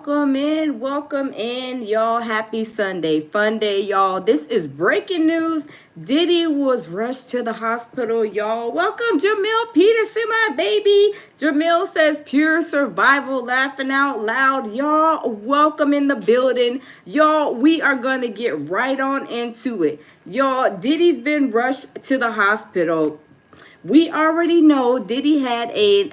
welcome in, y'all. Happy Sunday, fun day, y'all. This is breaking news. Diddy was rushed to the hospital, y'all. Welcome, Jamil Peterson, my baby. Jamil says pure survival, laughing out loud, y'all. Welcome in the building, y'all. We are gonna get right on into it, y'all. Diddy's been rushed to the hospital. We already know Diddy had a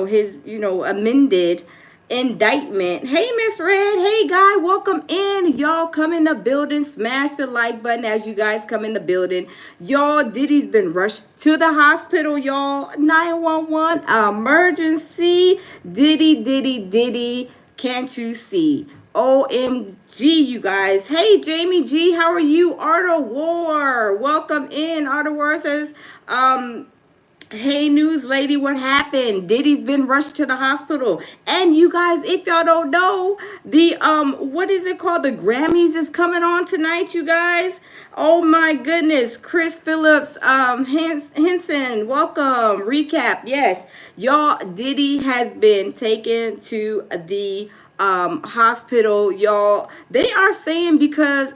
his amended indictment. Hey, Miss Red. Hey, guy. Welcome in. Y'all come in the building. Smash the like button as you guys come in the building. Y'all, Diddy's been rushed to the hospital, y'all. 911 emergency. Diddy. Can't you see? OMG, you guys. Hey, Jamie G, how are you? Art of War. Welcome in. Art of War says, hey, news lady, what happened? Diddy's been rushed to the hospital. And you guys, if y'all don't know, the what is it called? The Grammys is coming on tonight, you guys. Oh my goodness. Chris Phillips, Henson, welcome. Recap. Yes. Y'all, Diddy has been taken to the hospital, y'all. They are saying because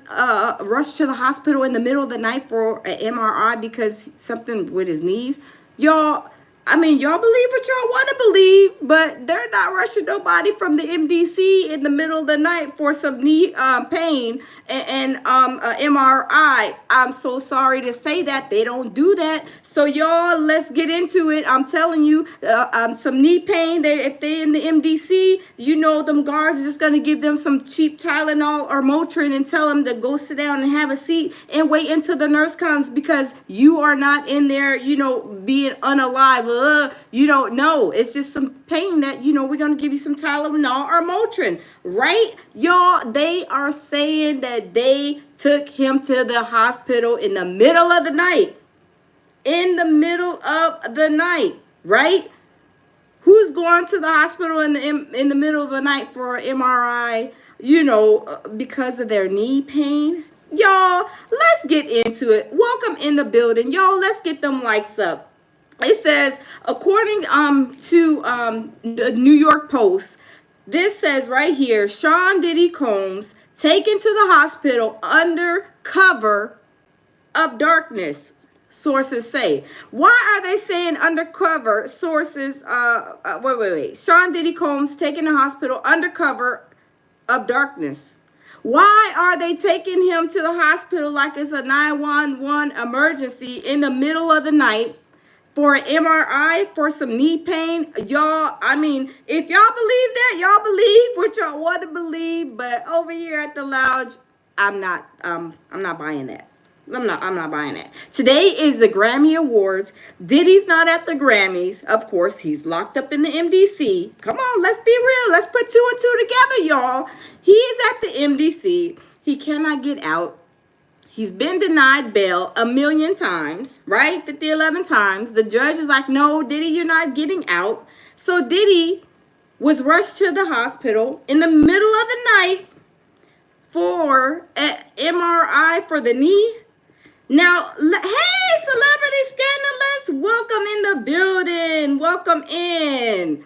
rushed to the hospital in the middle of the night for an MRI because something with his knees. Y'all, I mean, y'all believe what y'all want to believe, but they're not rushing nobody from the MDC in the middle of the night for some knee pain and MRI. I'm so sorry to say that they don't do that. So y'all, let's get into it. I'm telling you, some knee pain. If they in the MDC, you know, them guards are just gonna give them some cheap Tylenol or Motrin and tell them to go sit down and have a seat and wait until the nurse comes because you are not in there, you know, being unalive. You don't know. It's just some pain that, you know, we're going to give you some Tylenol or Motrin, right? Y'all, they are saying that they took him to the hospital in the middle of the night. In the middle of the night, right? Who's going to the hospital in the middle of the night for an MRI, you know, because of their knee pain? Y'all, let's get into it. Welcome in the building. Y'all, let's get them likes up. It says, according to the New York Post, this says right here, Sean Diddy Combs taken to the hospital under cover of darkness, sources say. Why are they saying undercover? Sources, wait. Sean Diddy Combs taken to the hospital under cover of darkness. Why are they taking him to the hospital like it's a 911 emergency in the middle of the night? For an MRI, for some knee pain, y'all, I mean, if y'all believe that, y'all believe what y'all want to believe, but over here at the lounge, I'm not buying that. I'm not buying that. Today is the Grammy Awards. Diddy's not at the Grammys. Of course, he's locked up in the MDC. Come on, let's be real. Let's put two and two together, y'all. He is at the MDC. He cannot get out. He's been denied bail 1,000,000 times, right? 50, 11 times. The judge is like, no, Diddy, you're not getting out. So Diddy was rushed to the hospital in the middle of the night for an MRI for the knee. Now, hey, Celebrity Scandalous, welcome in the building. Welcome in.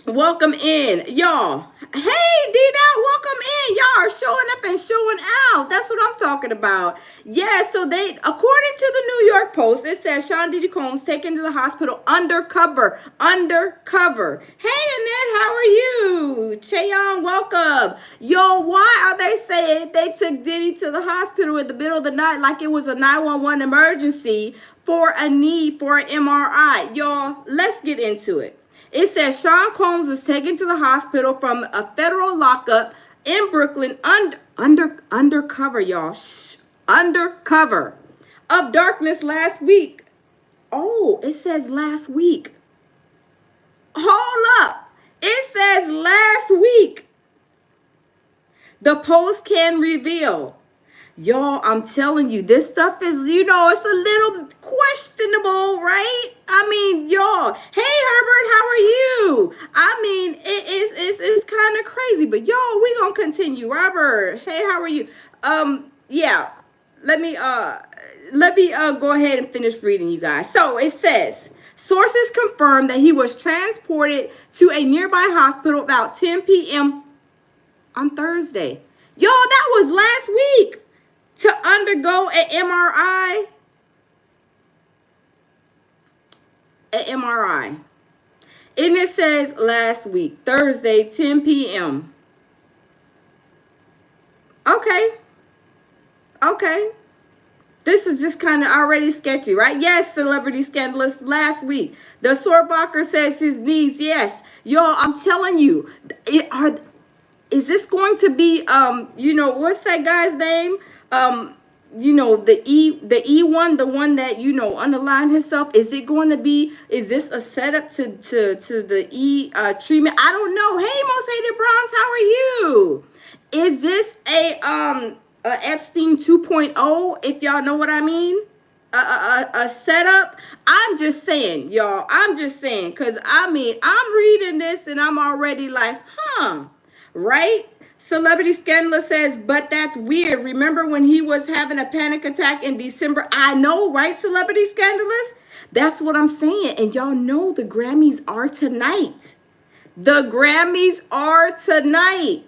Welcome in, y'all. Hey, D-Dot, welcome in. Y'all are showing up and showing out. That's what I'm talking about. Yeah, so they, according to the New York Post, it says Sean Diddy Combs taken to the hospital undercover. Hey, Annette, how are you? Cheon, welcome. Yo, why are they saying they took Diddy to the hospital in the middle of the night like it was a 911 emergency for a need for an MRI? Y'all, let's get into it. It says Sean Combs was taken to the hospital from a federal lockup in Brooklyn undercover, y'all. Undercover of darkness last week. Oh, it says last week. Hold up. It says last week. The Post can reveal. Y'all, I'm telling you, this stuff is, you know, it's a little questionable, right? I mean, y'all. Hey, Herbert, how are you? I mean, it's kind of crazy, but y'all, we gonna continue. Robert, hey, how are you? Yeah, let me go ahead and finish reading, you guys. So it says Sources confirmed that he was transported to a nearby hospital about 10 p.m. on Thursday. Y'all, that was last week, to undergo an MRI. An MRI. And it says last week, Thursday, 10 p.m. Okay. This is just kind of already sketchy, right? Yes, celebrity scandalous last week. The Sorbacher says his knees, yes. Y'all, I'm telling you, is this going to be, what's that guy's name? The E1, the one that, underlined himself. Is it going to be, is this a setup to the E treatment? I don't know. Hey, Most Hated Bronze, how are you? Is this a Epstein 2.0, if y'all know what I mean? A setup? I'm just saying, y'all. I'm just saying, because, I'm reading this and I'm already like, right? Celebrity Scandalous says, but that's weird. Remember when he was having a panic attack in December? I know, right, Celebrity Scandalous? That's what I'm saying. And y'all know the Grammys are tonight. The Grammys are tonight.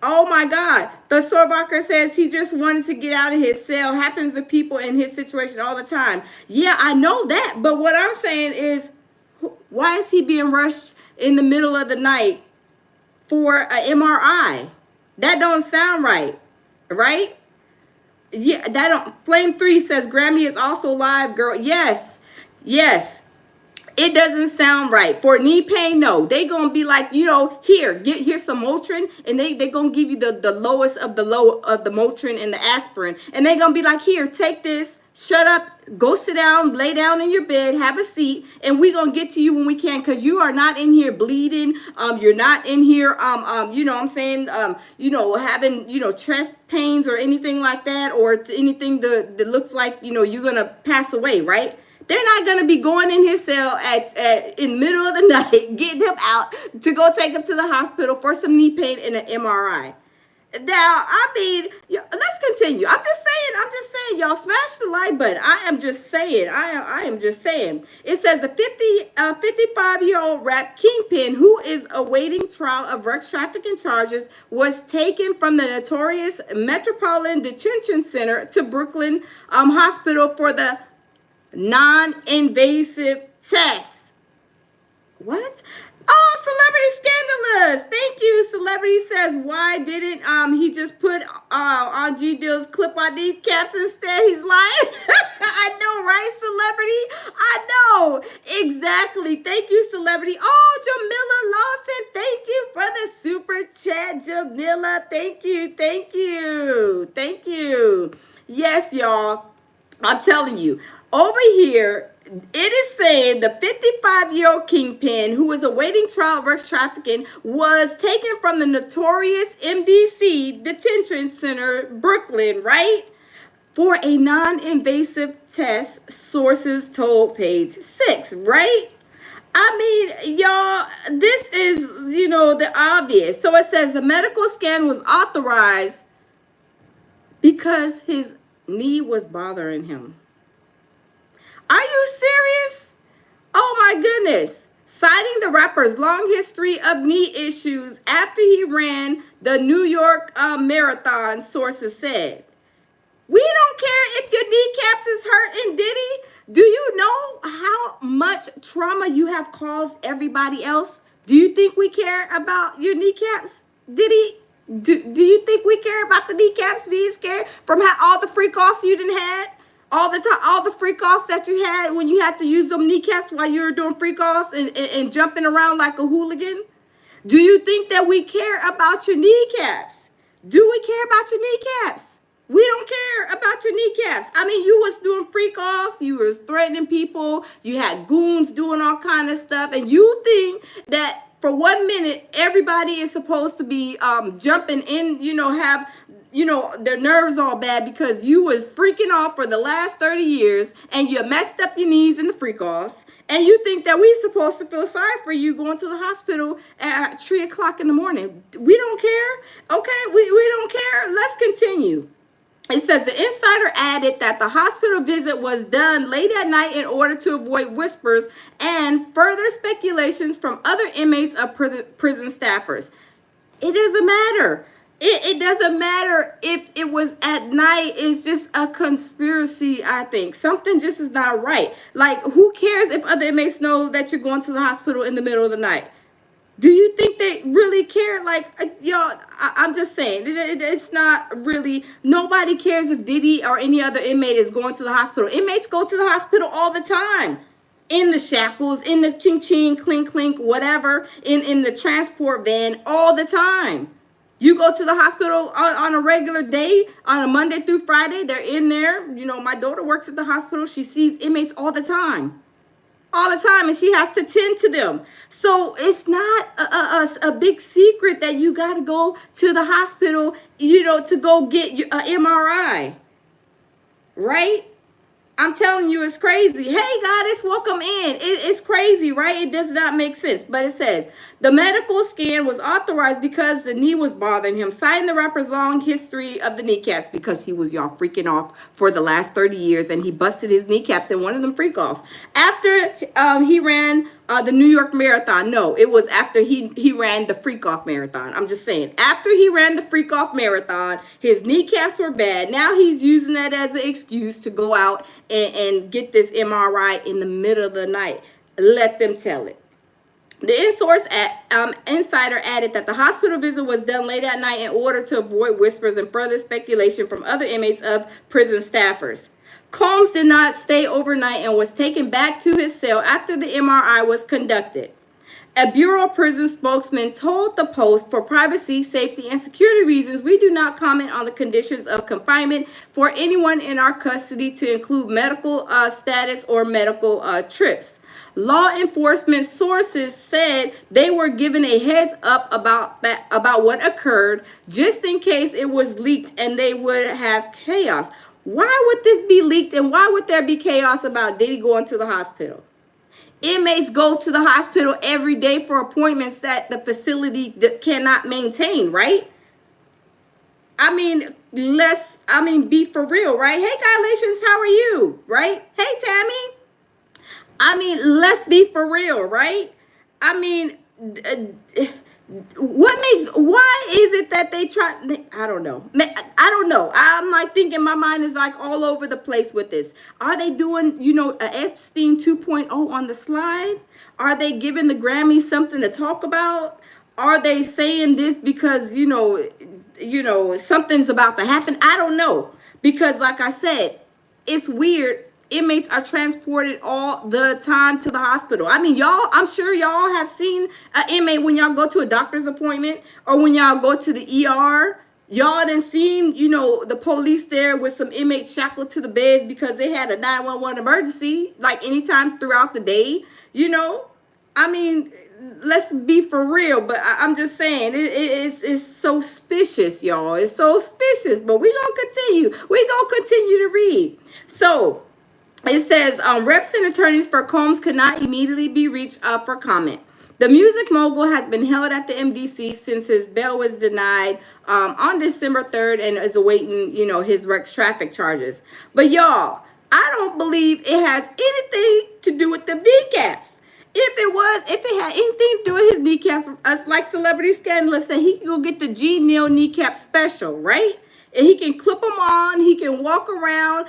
Oh my God. The Sorbacher says he just wanted to get out of his cell. Happens to people in his situation all the time. Yeah, I know that. But what I'm saying is, why is he being rushed in the middle of the night for an MRI? That don't sound right. Right? Yeah, that don't. Flame 3 says Grammy is also live, girl. Yes. It doesn't sound right. For knee pain, no. They gonna be like, here's some Motrin, and they gonna give you the lowest of the low of the Motrin and the aspirin, and they gonna be like, here, take this, shut up, go sit down, lay down in your bed, have a seat, and we gonna get to you when we can, because you are not in here bleeding. You're not in here, having, chest pains or anything like that, or anything that looks like, you're gonna pass away, right? They're not going to be going in his cell in the middle of the night, getting him out to go take him to the hospital for some knee pain and an MRI. Now, let's continue. I'm just saying, y'all smash the like button. I am just saying. It says the 55-year-old rap kingpin who is awaiting trial of drug trafficking charges was taken from the notorious Metropolitan Detention Center to Brooklyn Hospital for the non-invasive test. What? Oh, Celebrity Scandalous. Thank you. Celebrity says, why didn't he just put on G Dill's clip on kneecaps instead? He's lying. I know, right, Celebrity? I know. Exactly. Thank you, Celebrity. Oh, Jamila Lawson. Thank you for the super chat, Jamila. Thank you. Yes, y'all. I'm telling you. Over here, it is saying the 55-year-old kingpin who is awaiting trial of drug trafficking was taken from the notorious MDC Detention Center, Brooklyn, right? For a non-invasive test, sources told Page 6, right? Y'all, this is, the obvious. So it says the medical scan was authorized because his knee was bothering him. Are you serious? Oh my goodness. Citing the rapper's long history of knee issues after he ran the New York Marathon, sources said. We don't care if your kneecaps is hurting, Diddy. Do you know how much trauma you have caused everybody else? Do you think we care about your kneecaps, Diddy? Do you think we care about the kneecaps being scared from all the freak offs you done had? All the time, all the freak offs that you had when you had to use them kneecaps while you were doing freak offs and jumping around like a hooligan? Do you think that we care about your kneecaps? Do we care about your kneecaps? We don't care about your kneecaps. You was doing freak offs, you was threatening people, you had goons doing all kind of stuff, and you think that for 1 minute everybody is supposed to be jumping in, have their nerves all bad because you was freaking off for the last 30 years and you messed up your knees in the freak offs, and you think that we supposed to feel sorry for you going to the hospital at 3 o'clock in the morning. We don't care. Okay, we don't care. Let's continue. It says the insider added that the hospital visit was done late at night in order to avoid whispers and further speculations from other inmates of prison staffers. It doesn't matter. It doesn't matter if it was at night. It's just a conspiracy, I think. Something just is not right. Like, who cares if other inmates know that you're going to the hospital in the middle of the night? Do you think they really care? Like, y'all, I'm just saying, it's not really, nobody cares if Diddy or any other inmate is going to the hospital. Inmates go to the hospital all the time. In the shackles, in the ching ching, clink clink, whatever, in the transport van, all the time. You go to the hospital on a regular day, on a Monday through Friday, they're in there. You know, my daughter works at the hospital. She sees inmates all the time. All the time, and she has to tend to them. So it's not a big secret that you got to go to the hospital, you know, to go get an MRI, right? I'm telling you, it's crazy. Hey, goddess, welcome in. It's crazy, right? It does not make sense. But it says, the medical scan was authorized because the knee was bothering him, citing the rapper's long history of the kneecaps, because he was, y'all, freaking off for the last 30 years, and he busted his kneecaps in one of them freak-offs. After he ran the New York Marathon. No, it was after he ran the freak-off marathon. I'm just saying. After he ran the freak-off marathon, his kneecaps were bad. Now he's using that as an excuse to go out and get this MRI in the middle of the night. Let them tell it. The insider added that the hospital visit was done late at night in order to avoid whispers and further speculation from other inmates of prison staffers. Combs did not stay overnight and was taken back to his cell after the MRI was conducted. A Bureau of Prison spokesman told the Post, for privacy, safety, and security reasons, we do not comment on the conditions of confinement for anyone in our custody, to include medical status or medical trips. Law enforcement sources said they were given a heads up about what occurred, just in case it was leaked and they would have chaos. Why would this be leaked, and why would there be chaos about Diddy going to the hospital? Inmates go to the hospital every day for appointments that the facility cannot maintain, right? I mean, be for real, right? Hey, Galatians, how are you? Right? Hey, Tammy. I mean, let's be for real, right? I mean, why is it that they try? I don't know. I don't know. I'm like thinking, my mind is like all over the place with this. Are they doing, you know, a Epstein 2.0 on the slide? Are they giving the Grammys something to talk about? Are they saying this because, you know, something's about to happen? I don't know. Because like I said, it's weird. Inmates are transported all the time to the hospital. I mean, y'all, I'm sure y'all have seen an inmate when y'all go to a doctor's appointment or when y'all go to the ER. Y'all done seen, you know, the police there with some inmates shackled to the beds because they had a 911 emergency, like anytime throughout the day, you know. I mean, let's be for real, but I'm just saying, it's so suspicious, y'all. It's so suspicious, but we're going to continue. We're going to continue to read. So, it says, reps and attorneys for Combs could not immediately be reached for comment. The music mogul has been held at the MDC since his bail was denied on December 3rd and is awaiting, you know, his Rex traffic charges. But y'all, I don't believe it has anything to do with the kneecaps. If it had anything to do with his kneecaps, us like celebrity scandalous say he can go get the G. Neal kneecap special, right? And he can clip them on. He can walk around.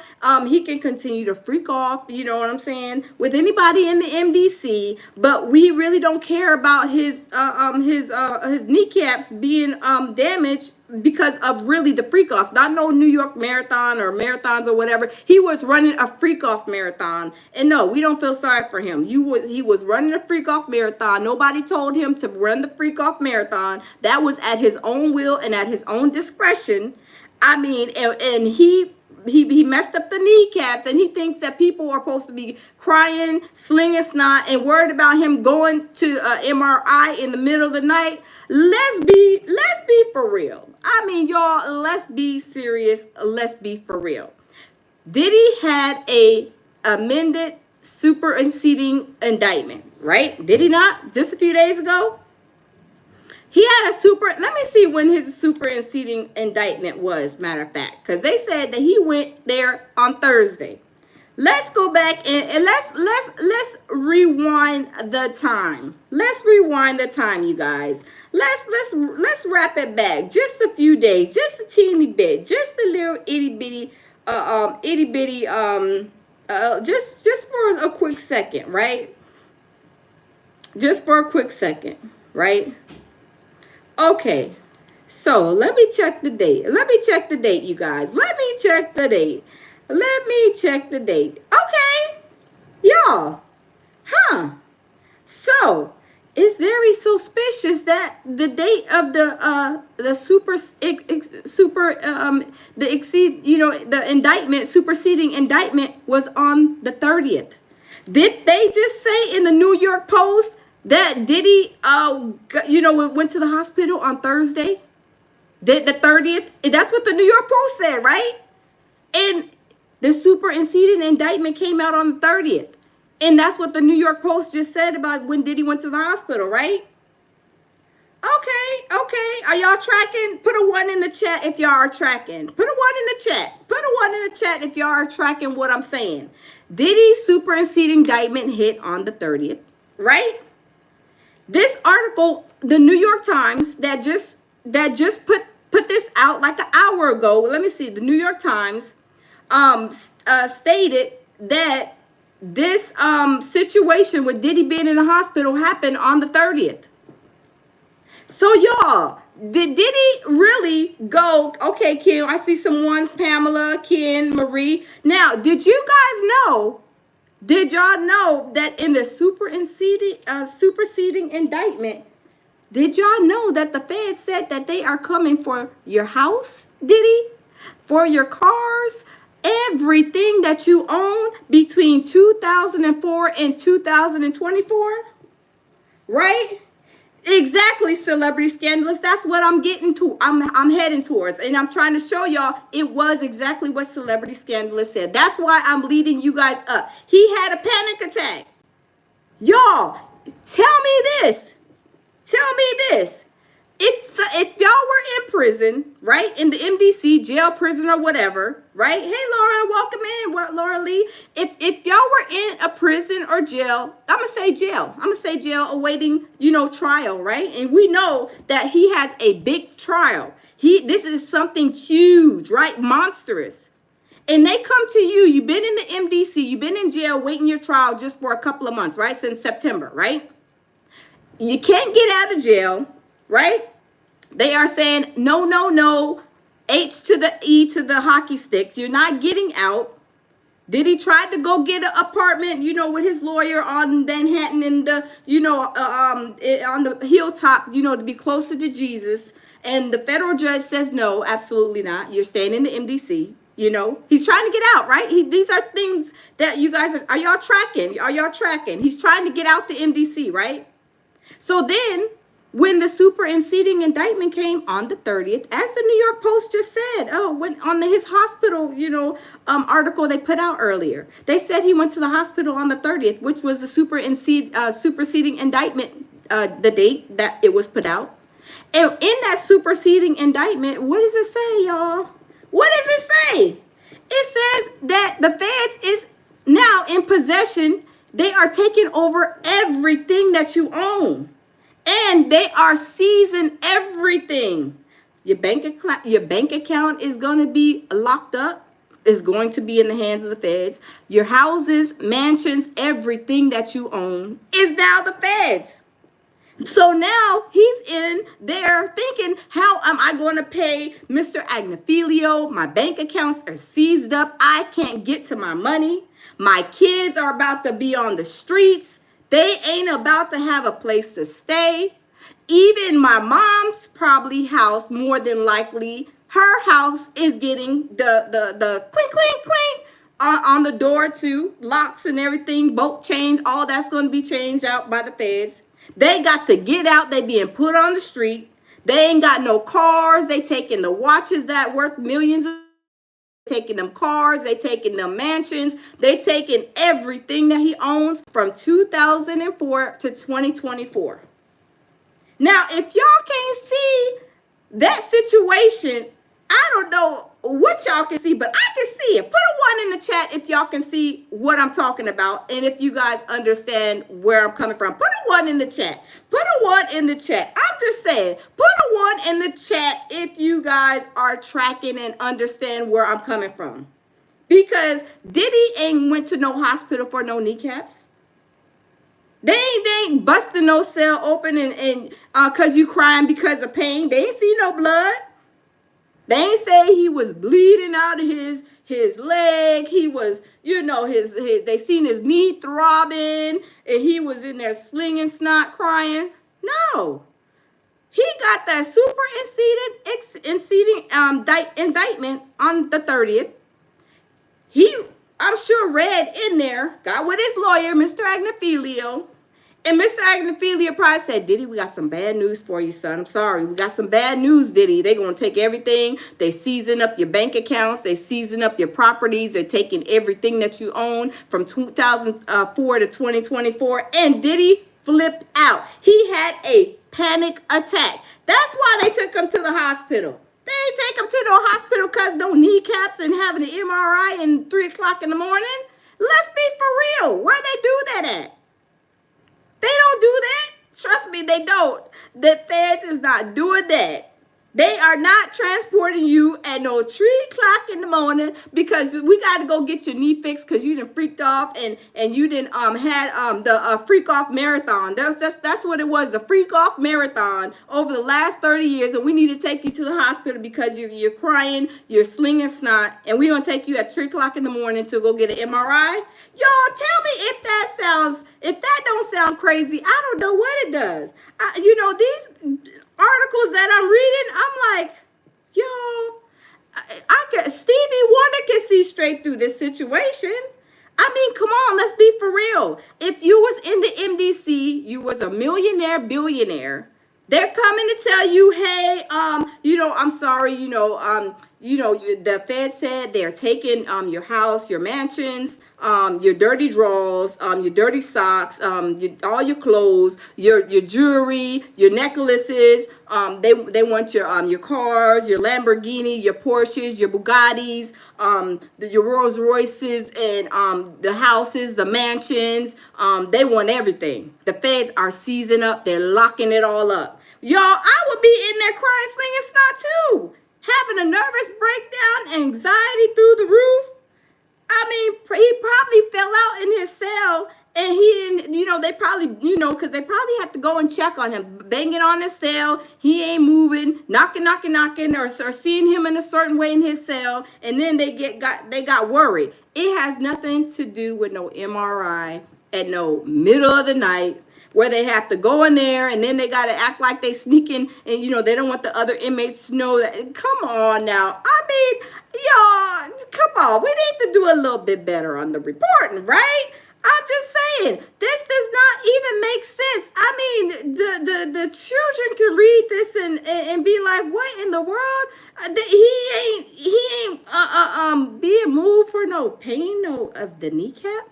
He can continue to freak off. You know what I'm saying? With anybody in the MDC, but we really don't care about his kneecaps being damaged because of really the freak off. Not no New York marathon or marathons or whatever. He was running a freak off marathon, and no, we don't feel sorry for him. He was running a freak off marathon. Nobody told him to run the freak off marathon. That was at his own will and at his own discretion. I mean, and he messed up the kneecaps, and he thinks that people are supposed to be crying, slinging snot, and worried about him going to MRI in the middle of the night. Let's be for real. I mean, y'all, let's be serious. Let's be for real. Diddy had a amended superseding indictment, right? Did he not? Just a few days ago. He had a let me see when his superseding indictment was, matter of fact, because they said that he went there on Thursday. Let's go back and let's rewind the time. Let's rewind the time, you guys. Let's wrap it back just a few days, just a teeny bit, just a little itty bitty just for a quick second, right? Just for a quick second, right? Okay, so let me check the date. Let me check the date, you guys. Let me check the date. Let me check the date. Okay, y'all. Huh. So it's very suspicious that the date of the indictment, superseding indictment was on the 30th. Did they just say in the New York Post that Diddy, went to the hospital on Thursday? Did the 30th? That's what the New York Post said, right? And the superseding indictment came out on the 30th. And that's what the New York Post just said about when Diddy went to the hospital, right? Okay. Are y'all tracking? Put a 1 in the chat if y'all are tracking. Put a 1 in the chat. Put a 1 in the chat if y'all are tracking what I'm saying. Diddy's superseding indictment hit on the 30th, right? This article, the New York Times, that just put this out like an hour ago. Let me see. The New York Times stated that this situation with Diddy being in the hospital happened on the 30th. So y'all, did Diddy really go? Okay, Kim, I see some ones. Pamela, Ken, Marie. Now, did you guys know? Did y'all know that in the superseding indictment, did y'all know that the Fed said that they are coming for your house, Diddy? For your cars, everything that you own between 2004 and 2024? Right? Exactly, celebrity scandalous. That's what I'm getting to. I'm heading towards. And I'm trying to show y'all it was exactly what celebrity scandalous said. That's why I'm leading you guys up. He had a panic attack. Y'all, tell me this. Tell me this. If y'all were in prison, right, in the MDC, jail, prison, or whatever, right? Hey, Laura, welcome in, Laura Lee. If y'all were in a prison or jail, I'm going to say jail awaiting, trial, right? And we know that he has a big trial. This is something huge, right? Monstrous. And they come to you. You've been in the MDC. You've been in jail waiting your trial just for a couple of months, right? Since September, right? You can't get out of jail, right? They are saying, no, H to the E to the hockey sticks. You're not getting out. Diddy tried to go get an apartment, with his lawyer on Manhattan in the, on the hilltop, to be closer to Jesus. And the federal judge says, no, absolutely not. You're staying in the MDC. He's trying to get out, right? These are things that you guys are y'all tracking? Are y'all tracking? He's trying to get out the MDC, right? So then, when the superseding indictment came on the 30th, as the New York Post just said, when on his hospital, article they put out earlier, they said he went to the hospital on the 30th, which was the superseding indictment, the date that it was put out. And in that superseding indictment, what does it say, y'all? What does it say? It says that the feds is now in possession. They are taking over everything that you own. And they are seizing everything. Your bank account is going to be locked up. Is going to be in the hands of the feds. Your houses, mansions, everything that you own is now the feds. So now he's in there thinking, how am I going to pay Mr. Agnifilio? My bank accounts are seized up. I can't get to my money. My kids are about to be on the streets. They ain't about to have a place to stay. Even my mom's probably house, more than likely, her house is getting the clink, clink, clink on the door too. Locks and everything, bolt chains, all that's going to be changed out by the feds. They got to get out. They being put on the street. They ain't got no cars. They taking the watches that worth millions of taking them cars, they taking them mansions, they taking everything that he owns from 2004 to 2024. Now, if y'all can't see that situation, I don't know what y'all can see, but I can see it. Put a 1 in the chat if y'all can see what I'm talking about, and if you guys understand where I'm coming from. Put a 1 in the chat. Put a 1 in the chat. I'm just saying, put a 1 in the chat if you guys are tracking and understand where I'm coming from. Because Diddy ain't went to no hospital for no kneecaps. They ain't busting no cell open and cause you crying because of pain. They ain't see no blood. They ain't say he was bleeding out of his leg. He was, his they seen his knee throbbing and he was in there slinging snot crying. No. He got that indictment on the 30th. I'm sure, read in there, got with his lawyer, Mr. Agnifilio. And Mr. Agnifilio probably said, Diddy, we got some bad news for you, son. I'm sorry. We got some bad news, Diddy. They're going to take everything. They season up your bank accounts. They season up your properties. They're taking everything that you own from 2004 to 2024. And Diddy flipped out. He had a panic attack. That's why they took him to the hospital. They ain't take him to no hospital because no kneecaps and having an MRI and 3 o'clock in the morning. Let's be for real. Where they do that at? They don't do that. Trust me, they don't. The feds is not doing that. They are not transporting you at no 3 o'clock in the morning because we got to go get your knee fixed because you done freaked off and you didn't had the freak off marathon. That's what it was, the freak off marathon over the last 30 years, and we need to take you to the hospital because you're crying, you're slinging snot, and we're gonna take you at 3 o'clock in the morning to go get an MRI. Y'all, tell me if that don't sound crazy. I don't know what it does. These articles that I'm reading, I'm like, Stevie Wonder can see straight through this situation. I mean, come on, let's be for real. If you was in the MDC, you was a millionaire, billionaire, they're coming to tell you, hey, I'm sorry, the Fed said they're taking your house, your mansions, your dirty drawers, your dirty socks, all your clothes, your jewelry, your necklaces. They want your cars, your Lamborghini, your Porsches, your Bugattis, your Rolls Royces, and the houses, the mansions. They want everything. The feds are seizing up. They're locking it all up. Y'all, I would be in there crying, slinging snot too, having a nervous breakdown, anxiety through the roof. I mean, he probably fell out in his cell, and he didn't, they probably, because they probably have to go and check on him, banging on his cell. He ain't moving, knocking, or seeing him in a certain way in his cell, and then they got worried. It has nothing to do with no MRI at no middle of the night, where they have to go in there and then they got to act like they sneaking and, they don't want the other inmates to know that. Come on now. I mean, y'all, come on. We need to do a little bit better on the reporting, right? I'm just saying, this does not even make sense. I mean, the children can read this and be like, what in the world? He ain't being moved for no pain of the kneecap.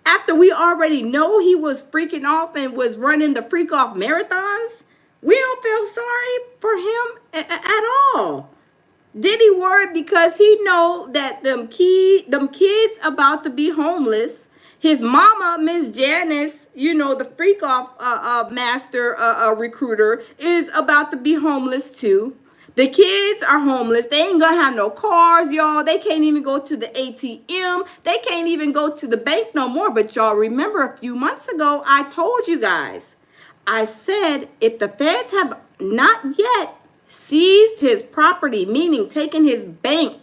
After we already know he was freaking off and was running the freak off marathons, we don't feel sorry for him at all. Diddy worried because he know that them kids about to be homeless. His mama, Miss Janice, the freak off master recruiter, is about to be homeless too. The kids are homeless. They ain't gonna have no cars, y'all. They can't even go to the ATM. They can't even go to the bank no more. But y'all remember a few months ago, I told you guys, I said, if the feds have not yet seized his property, meaning taking his bank,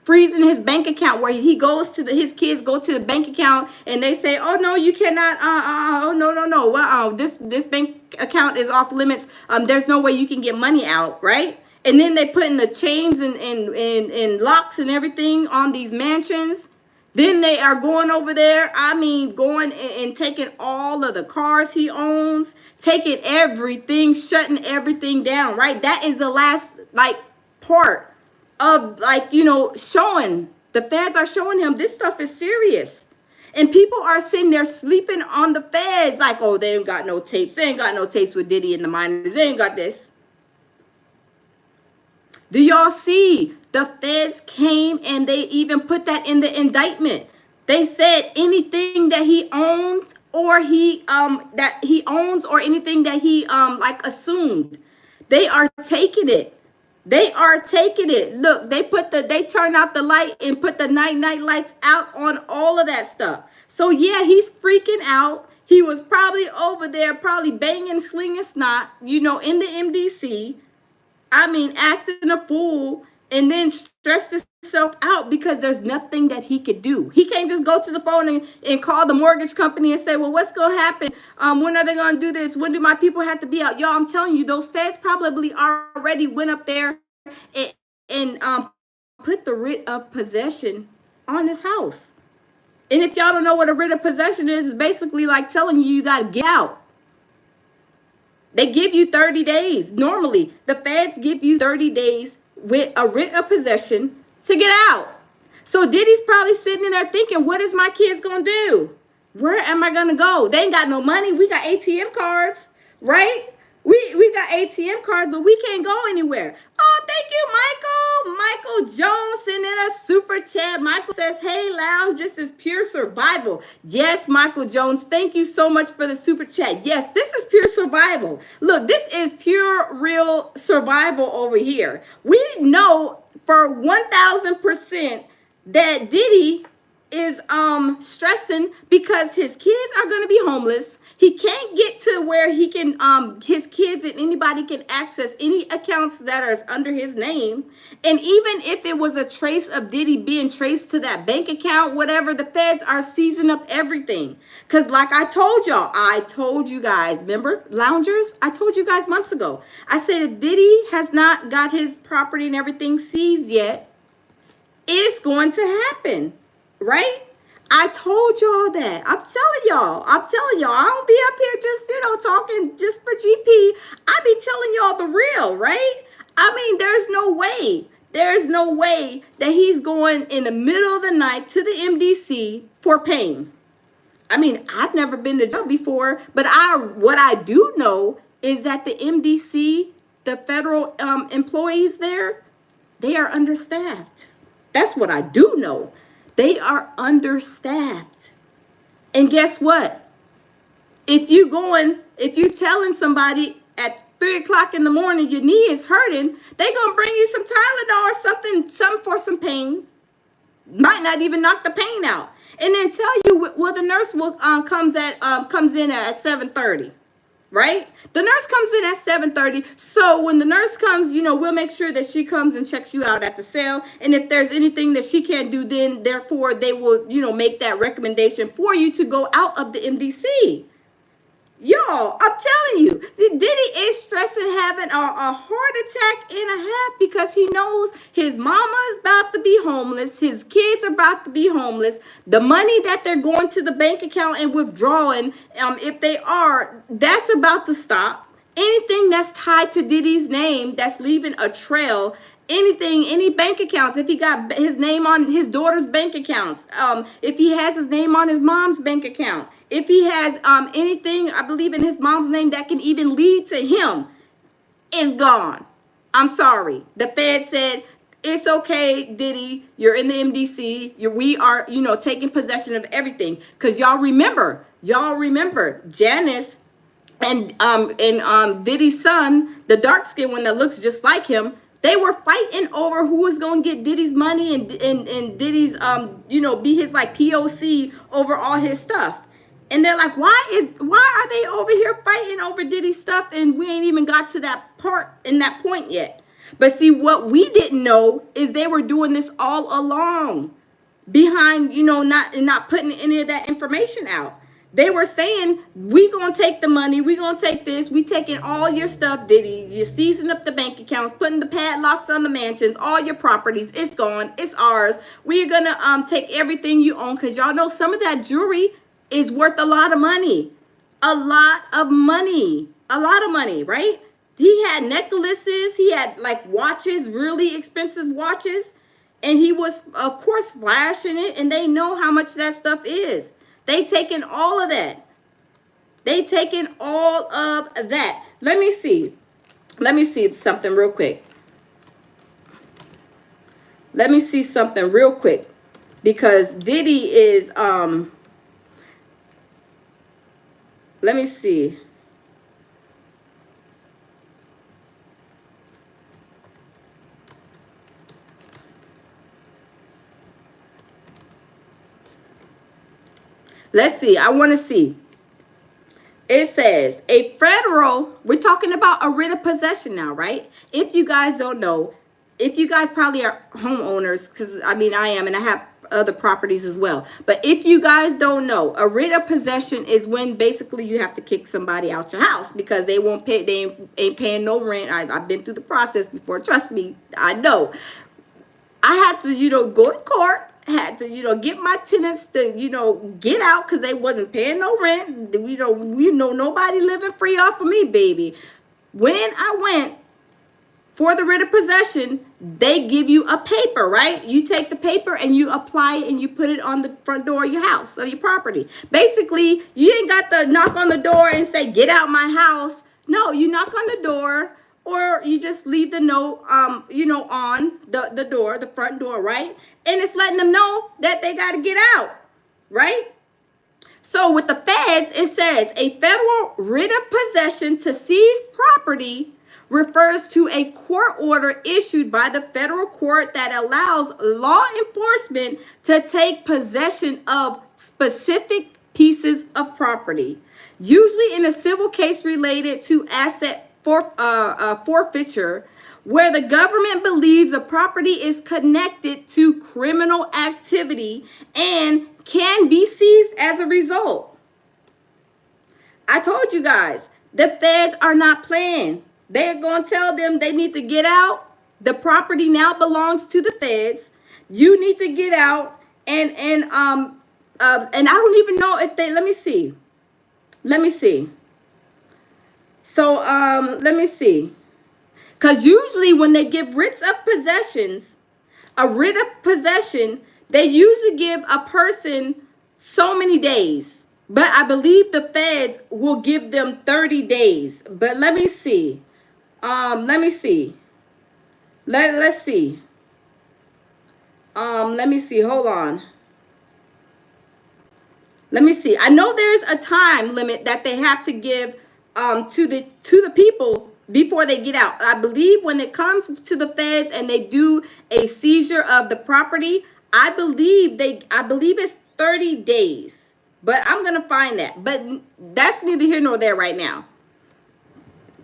freezing his bank account, where he goes to his kids go to the bank account and they say, oh no, you cannot, no, well, this bank account is off limits. There's no way you can get money out, right? And then they put in the chains and locks and everything on these mansions. Then they are going over there, going and taking all of the cars he owns, taking everything, shutting everything down, right? That is the last, part of, showing. The feds are showing him this stuff is serious. And people are sitting there sleeping on the feds like, oh, they ain't got no tapes. They ain't got no tapes with Diddy and the minors. They ain't got this. Do y'all see? The feds came and they even put that in the indictment. They said anything that he owns or anything that he like assumed. They are taking it. They are taking it. Look, they turn out the light and put the night lights out on all of that stuff. So yeah, he's freaking out. He was probably over there, probably banging, slinging snot, in the MDC. I mean, acting a fool and then stressed himself out because there's nothing that he could do. He can't just go to the phone and call the mortgage company and say, well, what's going to happen? When are they going to do this? When do my people have to be out? Y'all, I'm telling you, those feds probably already went up there and put the writ of possession on his house. And if y'all don't know what a writ of possession is, it's basically like telling you got to get out. They give you 30 days. Normally, the feds give you 30 days with a writ of possession to get out. So Diddy's probably sitting in there thinking, what is my kids going to do? Where am I going to go? They ain't got no money. We got ATM cards, right? We got ATM cards, but we can't go anywhere. Oh, thank you, Michael. Michael Jones sending a super chat. Michael says, hey, Lounge, this is pure survival. Yes, Michael Jones, thank you so much for the super chat. Yes, this is pure survival. Look, this is pure, real survival over here. We know for 1,000% that Diddy is stressing because his kids are going to be homeless. He can't get to where he can his kids and anybody can access any accounts that are under his name. And even if it was a trace of Diddy being traced to that bank account, whatever, the feds are seizing up everything. Because like I told you guys, remember, loungers, I told you guys months ago, I said if Diddy has not got his property and everything seized yet, it's going to happen. Right? I told y'all that. I'm telling y'all. I don't be up here just, talking just for GP. I be telling y'all the real, right? I mean, there's no way. There's no way that he's going in the middle of the night to the MDC for pain. I mean, I've never been to jail before, but what I do know is that the MDC, the federal employees there, they are understaffed. That's what I do know. They are understaffed. And guess what? If you telling somebody at 3 o'clock in the morning your knee is hurting, they gonna bring you some Tylenol or something for some pain. Might not even knock the pain out. And then tell you, well, the nurse comes in at 7:30. Right? The nurse comes in at 7:30. So when the nurse comes, we'll make sure that she comes and checks you out at the cell. And if there's anything that she can't do, then therefore they will, make that recommendation for you to go out of the MDC. Y'all, I'm telling you, Diddy is stressing having a heart attack and a half because he knows his mama is about to be homeless. His kids are about to be homeless. The money that they're going to the bank account and withdrawing, if they are, that's about to stop. Anything that's tied to Diddy's name that's leaving a trail, any bank accounts, if he got his name on his daughter's bank accounts, if he has his name on his mom's bank account, if he has anything, I believe, in his mom's name that can even lead to him, is gone. I'm sorry. The Fed said, it's okay, Diddy, you're in the MDC. We are, taking possession of everything. Because y'all remember, Janice and Diddy's son, the dark skinned one that looks just like him, they were fighting over who was going to get Diddy's money and Diddy's, be his like POC over all his stuff. And they're like, why are they over here fighting over Diddy's stuff and we ain't even got to that point yet? But see, what we didn't know is they were doing this all along behind, not putting any of that information out. They were saying, we going to take the money. We going to take this. We taking all your stuff, Diddy. You're seizing up the bank accounts, putting the padlocks on the mansions, all your properties. It's gone. It's ours. We're going to take everything you own because y'all know some of that jewelry is worth a lot of money. A lot of money, right? He had necklaces. He had like watches, really expensive watches. And he was, of course, flashing it. And they know how much that stuff is. They taking all of that. They taking all of that. Let me see. Let me see something real quick. Let me see something real quick. Because Diddy is, let me see. Let's see. I want to see. It says a federal, we're talking about a writ of possession now, right? If you guys don't know, if you guys probably are homeowners, because I mean, I am, and I have other properties as well. But if you guys don't know, a writ of possession is when basically you have to kick somebody out your house because they won't pay, they ain't paying no rent. I've been through the process before. Trust me, I know. I had to, go to court. Had to, get my tenants to, get out because they wasn't paying no rent. Nobody living free off of me, baby. When I went for the writ of possession, they give you a paper, right? You take the paper and you apply it and you put it on the front door of your house or your property. Basically, you ain't got to knock on the door and say, get out my house. No, you knock on the door. Or you just leave the note, on the door, the front door, right? And it's letting them know that they got to get out, right? So with the feds, it says a federal writ of possession to seize property refers to a court order issued by the federal court that allows law enforcement to take possession of specific pieces of property, usually in a civil case related to asset forfeiture, where the government believes the property is connected to criminal activity and can be seized as a result. I told you guys, the feds are not playing. They're going to tell them they need to get out. The property now belongs to the feds. You need to get out. And I don't even know if they, let me see. So, let me see. Because usually when they give writs of possessions, a writ of possession, they usually give a person so many days. But I believe the feds will give them 30 days. But let me see. Let me see. Let's see. Let me see. Hold on. Let me see. I know there's a time limit that they have to give to the people before they get out. I believe when it comes to the feds and they do a seizure of the property, I believe it's 30 days. But I'm gonna find that. But that's neither here nor there right now.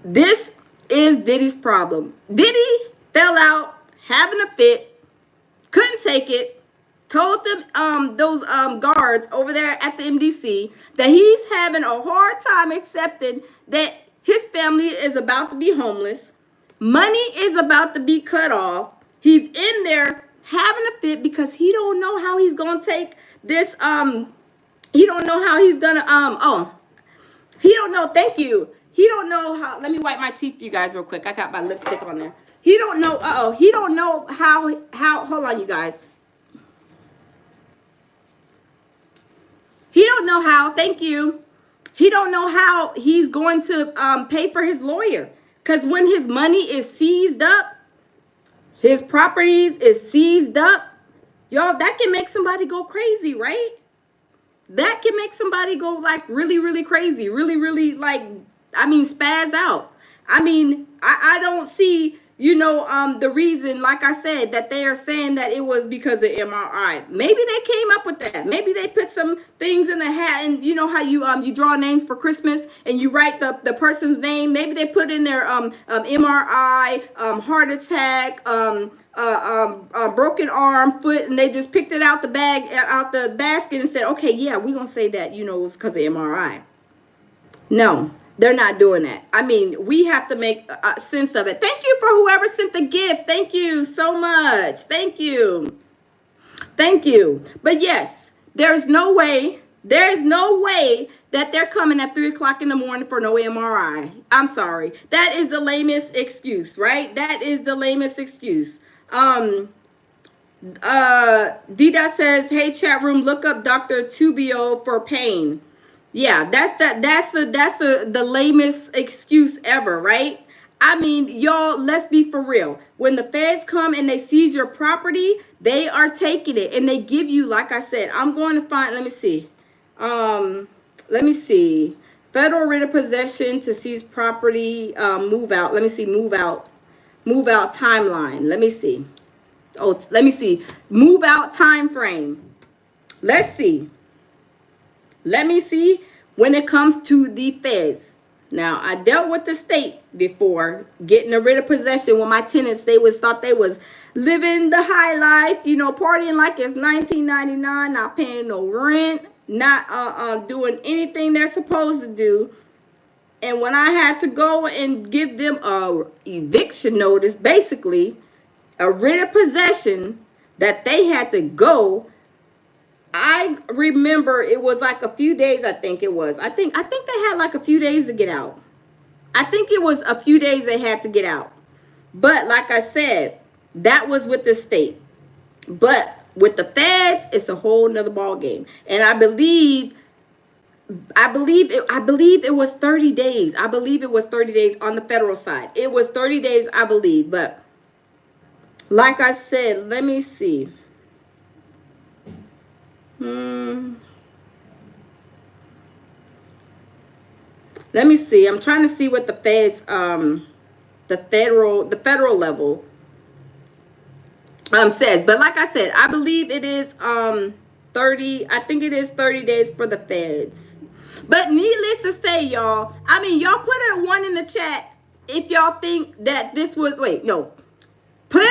This is Diddy's problem. Diddy fell out having a fit, couldn't take it. Told them those guards over there at the MDC that he's having a hard time accepting that his family is about to be homeless. Money is about to be cut off. He's in there having a fit because he don't know how he's gonna take this. He don't know how he's gonna he don't know. Thank you. He don't know how. Let me wipe my teeth for you guys real quick. I got my lipstick on there. He don't know. He don't know how. Hold on, you guys. He don't know how, thank you. He don't know how he's going to pay for his lawyer. Because when his money is seized up, his properties is seized up, y'all, that can make somebody go crazy, right? That can make somebody go like really, really crazy. Really, really spaz out. I don't see, the reason, like I said, that they are saying that it was because of MRI. Maybe they came up with that. Maybe they put some things in the hat, and you know how you draw names for Christmas and you write the person's name. Maybe they put in their MRI, heart attack, broken arm, foot, and they just picked it out the basket and said, okay, yeah, we're gonna say that it was because of MRI. No. They're not doing that. We have to make sense of it. Thank you for whoever sent the gift. Thank you so much. Thank you. Thank you. But yes, there's no way that they're coming at 3 o'clock in the morning for no MRI. I'm sorry. That is the lamest excuse, right? That is the lamest excuse. Dida says, hey chat room, look up Dr. Tubio for pain. Yeah, that's the lamest excuse ever, right? I mean, y'all, let's be for real. When the feds come and they seize your property, they are taking it and they give you, like I said, I'm going to find, let me see. Um, let me see. Federal writ of possession to seize property, move out. Let me see, move out timeline. Let me see. Oh, let me see. Move out time frame. Let's see. Let me see when it comes to the feds. Now, I dealt with the state before getting a writ of possession when my tenants, thought they was living the high life, you know, partying like it's 1999, not paying no rent, not doing anything they're supposed to do. And when I had to go and give them a eviction notice, basically a writ of possession that they had to go, I remember it was like a few days. I think it was. I think they had like a few days to get out. I think it was a few days they had to get out. But like I said, that was with the state. But with the feds, it's a whole nother ball game. And I believe it was 30 days. I believe it was 30 days on the federal side. It was 30 days, I believe. But like I said, let me see. Let me see. I'm trying to see what the feds, the federal level says. But like I said, I believe it is 30. I think it is 30 days for the feds. But needless to say, y'all, I mean, y'all put a 1 in the chat if y'all think that this was, wait, no. Put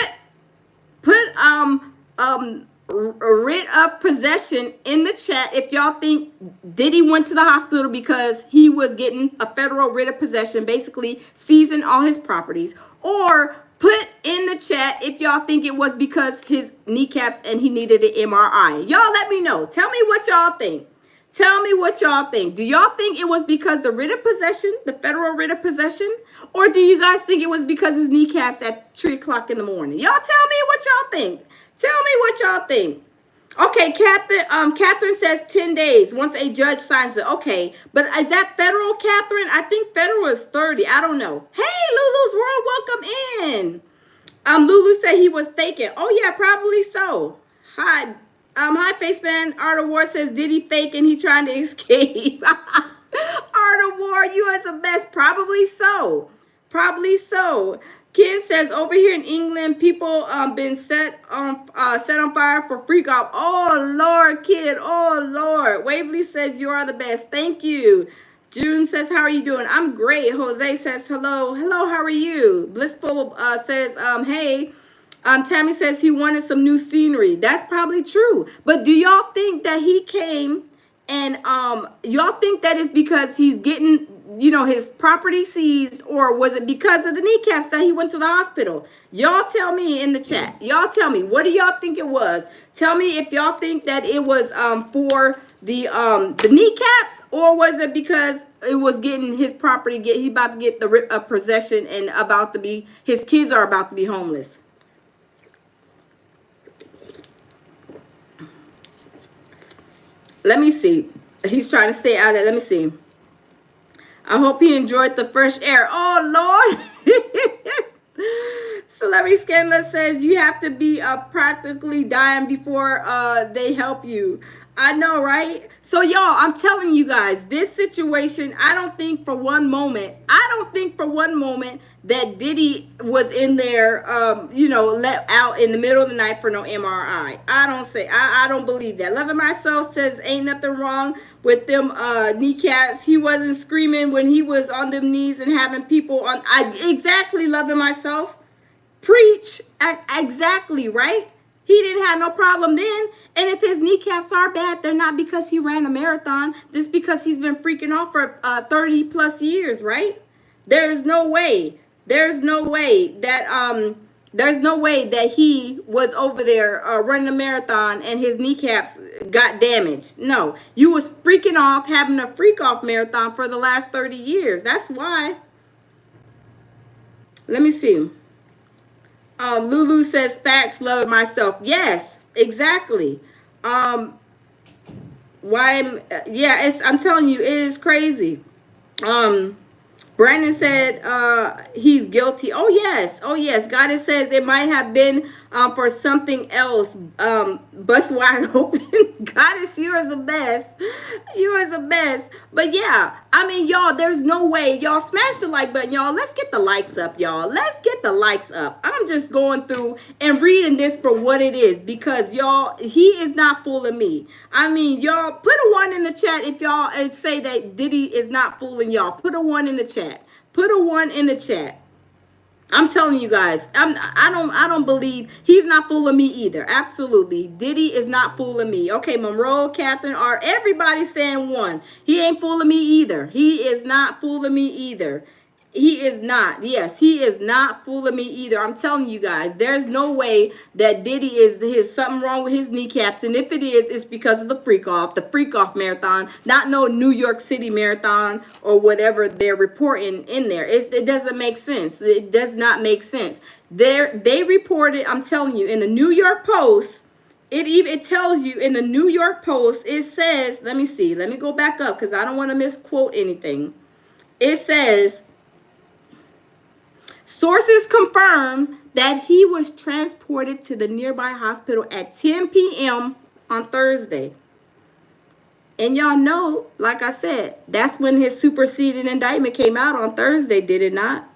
a writ of possession in the chat if y'all think Diddy went to the hospital because he was getting a federal writ of possession, basically seizing all his properties. Or put in the chat if y'all think it was because his kneecaps and he needed an MRI. Y'all let me know. Tell me what y'all think. Tell me what y'all think. Do y'all think it was because the writ of possession, the federal writ of possession? Or do you guys think it was because his kneecaps at 3 o'clock in the morning? Y'all tell me what y'all think. Tell me what y'all think. Okay, Catherine says 10 days once a judge signs it. Okay, but is that federal, Catherine? I think federal is 30. I don't know. Hey, Lulu's World, welcome in. Lulu said he was faking. Oh yeah, probably so. Hi, Faceman. Art of War says, did he fake and he trying to escape? Art of War, you are the best. Probably so. Probably so. Ken says, over here in England, people been set on fire for freak off. Oh Lord, kid. Oh Lord. Waverly says you are the best. Thank you. June says, how are you doing? I'm great. Jose says, hello. Hello, how are you? Blissful says, hey. Tammy says he wanted some new scenery. That's probably true. But do y'all think that he came and y'all think that is because he's getting, you know, his property seized, or was it because of the kneecaps that he went to the hospital? Y'all tell me in the chat. Y'all tell me, what do y'all think it was? Tell me if y'all think that it was for the kneecaps, or was it because it was getting his property, he about to get the possession and his kids are about to be homeless. Let me see. He's trying to stay out of it. Let me see. I hope he enjoyed the fresh air. Oh, Lord. Celebrity Scandal says you have to be practically dying before they help you. I know, right? So, y'all, I'm telling you guys, this situation, I don't think for one moment that Diddy was in there, let out in the middle of the night for no MRI. I don't believe that. Loving Myself says ain't nothing wrong with them kneecaps. He wasn't screaming when he was on them knees and having people on. Exactly, Loving Myself. Preach. Exactly, right? He didn't have no problem then. And if his kneecaps are bad, they're not because he ran a marathon. This because he's been freaking off for 30 plus years, right? There's no way that he was over there running a marathon and his kneecaps got damaged. No, you was freaking off, having a freak off marathon for the last 30 years. That's why. Let me see. Lulu says facts, love it myself. Yes, exactly. Um, yeah, I'm telling you, it is crazy. Um, Brandon said he's guilty. Oh yes, oh yes. God says it might have been for something else. Bust wide open. Goddess, you are the best. You are the best. But yeah, I mean, y'all, there's no way. Y'all smash the like button, y'all. Let's get the likes up, y'all. Let's get the likes up. I'm just going through and reading this for what it is because y'all, he is not fooling me. I mean, y'all, put a one in the chat if y'all say that Diddy is not fooling y'all. Put a one in the chat. Put a one in the chat. I'm telling you guys, I don't believe he's not fooling me either. Absolutely. Diddy is not fooling me. Okay, Monroe, Catherine, are everybody saying one. He ain't fooling me either. He is not fooling me either. He is not. Yes, he is not fooling me either. I'm telling you guys, there's no way that Diddy is something wrong with his kneecaps. And if it is, it's because of the freak off marathon, not no New York City marathon or whatever they're reporting in there. It doesn't make sense. It does not make sense. They reported, I'm telling you, in the New York Post, it tells you in the New York Post, it says, let me see, let me go back up because I don't want to misquote anything. It says, sources confirm that he was transported to the nearby hospital at 10 p.m. on Thursday. And y'all know, like I said, that's when his superseding indictment came out on Thursday, did it not?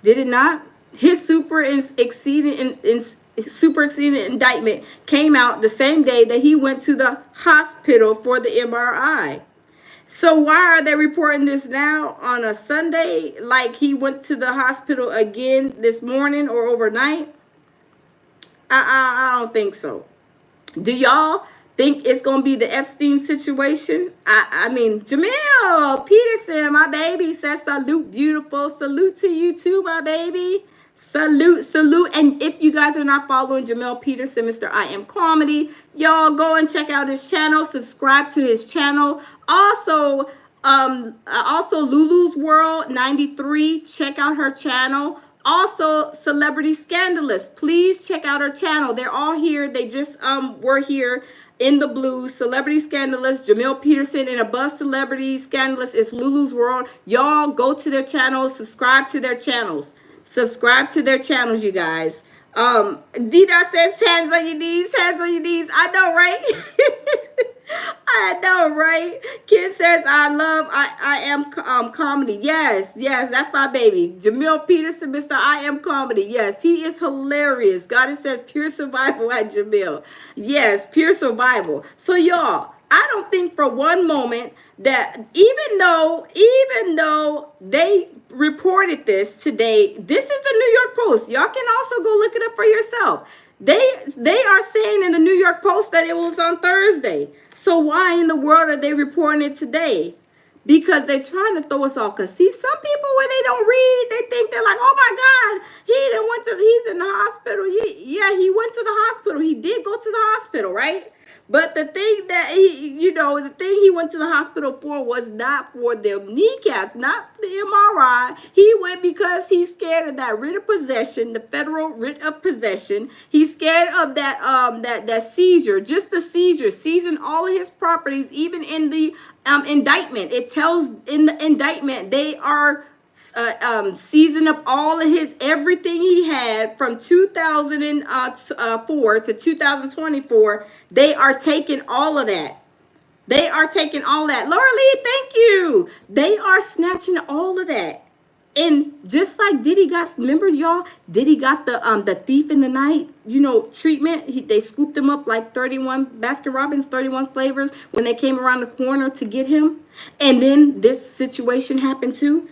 Did it not? His superseding indictment came out the same day that he went to the hospital for the MRI. So why are they reporting this now on a Sunday, like he went to the hospital again this morning or overnight? I don't think so. Do y'all think it's gonna be the Epstein situation? I mean, Jamil Peterson, my baby, says salute, beautiful. Salute to you too, my baby. Salute, salute. And if you guys are not following Jamel Peterson, Mr. I Am Comedy, y'all go and check out his channel, subscribe to his channel. Also Lulu's World 93, check out her channel. Also Celebrity Scandalous, please check out her channel. They're all here. They just were here in the blues. Celebrity Scandalous, Jamil Peterson, and above Celebrity Scandalous is Lulu's World. Y'all go to their channels, subscribe to their channels. Subscribe to their channels, you guys. Dida says hands on your knees, hands on your knees. I know, right? I know, right? Kid says I am comedy. Yes, that's my baby. Jamil Peterson, Mr. I Am Comedy. Yes, he is hilarious. God, it says pure survival at Jamil. Yes, pure survival. So y'all, I don't think for one moment that even though they reported this today, this is the New York Post. Y'all can also go look it up for yourself. They are saying in the New York Post that it was on Thursday. So why in the world are they reporting it today? Because they're trying to throw us off. Because see, some people when they don't read, they think they're like, oh my God, he's in the hospital. Yeah, he went to the hospital. He did go to the hospital, right? But the thing that the thing he went to the hospital for was not for the kneecaps, not the MRI. He went because he's scared of that writ of possession, the federal writ of possession. He's scared of that seizure, just the seizure, seizing all of his properties, even in the indictment. It tells in the indictment they are seizing up all of his everything he had from 2004 to 2024. They are taking all of that. They are taking all that. Laura Lee, thank you. They are snatching all of that. And just like Diddy got, remember y'all, Diddy got the thief in the night, treatment. They scooped him up like 31 Baskin Robbins, 31 flavors when they came around the corner to get him. And then this situation happened too.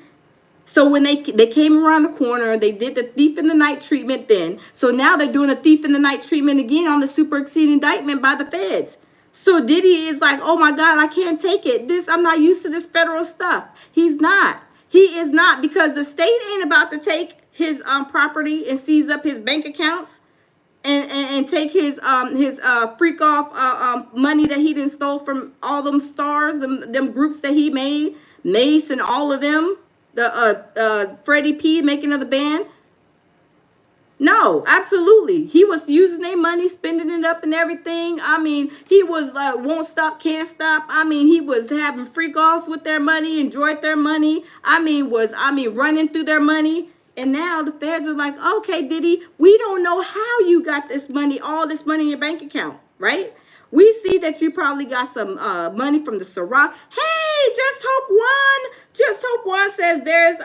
So when they came around the corner, they did the thief in the night treatment then. So now they're doing a thief in the night treatment again on the superseding indictment by the feds. So Diddy is like, oh my God, I can't take it. I'm not used to this federal stuff. He's not. He is not, because the state ain't about to take his property and seize up his bank accounts and take his freak off money that he done stole from all them stars, them groups that he made, Mace and all of them. The Freddie P making of the band. No, absolutely. He was using their money, spending it up and everything. I mean, he was like, won't stop, can't stop. I mean, he was having freak offs with their money, enjoyed their money. Running through their money. And now the feds are like, okay, Diddy, we don't know how you got this money, all this money in your bank account, right? We see that you probably got some money from the Ciroc. Hey, Just Hope One says there's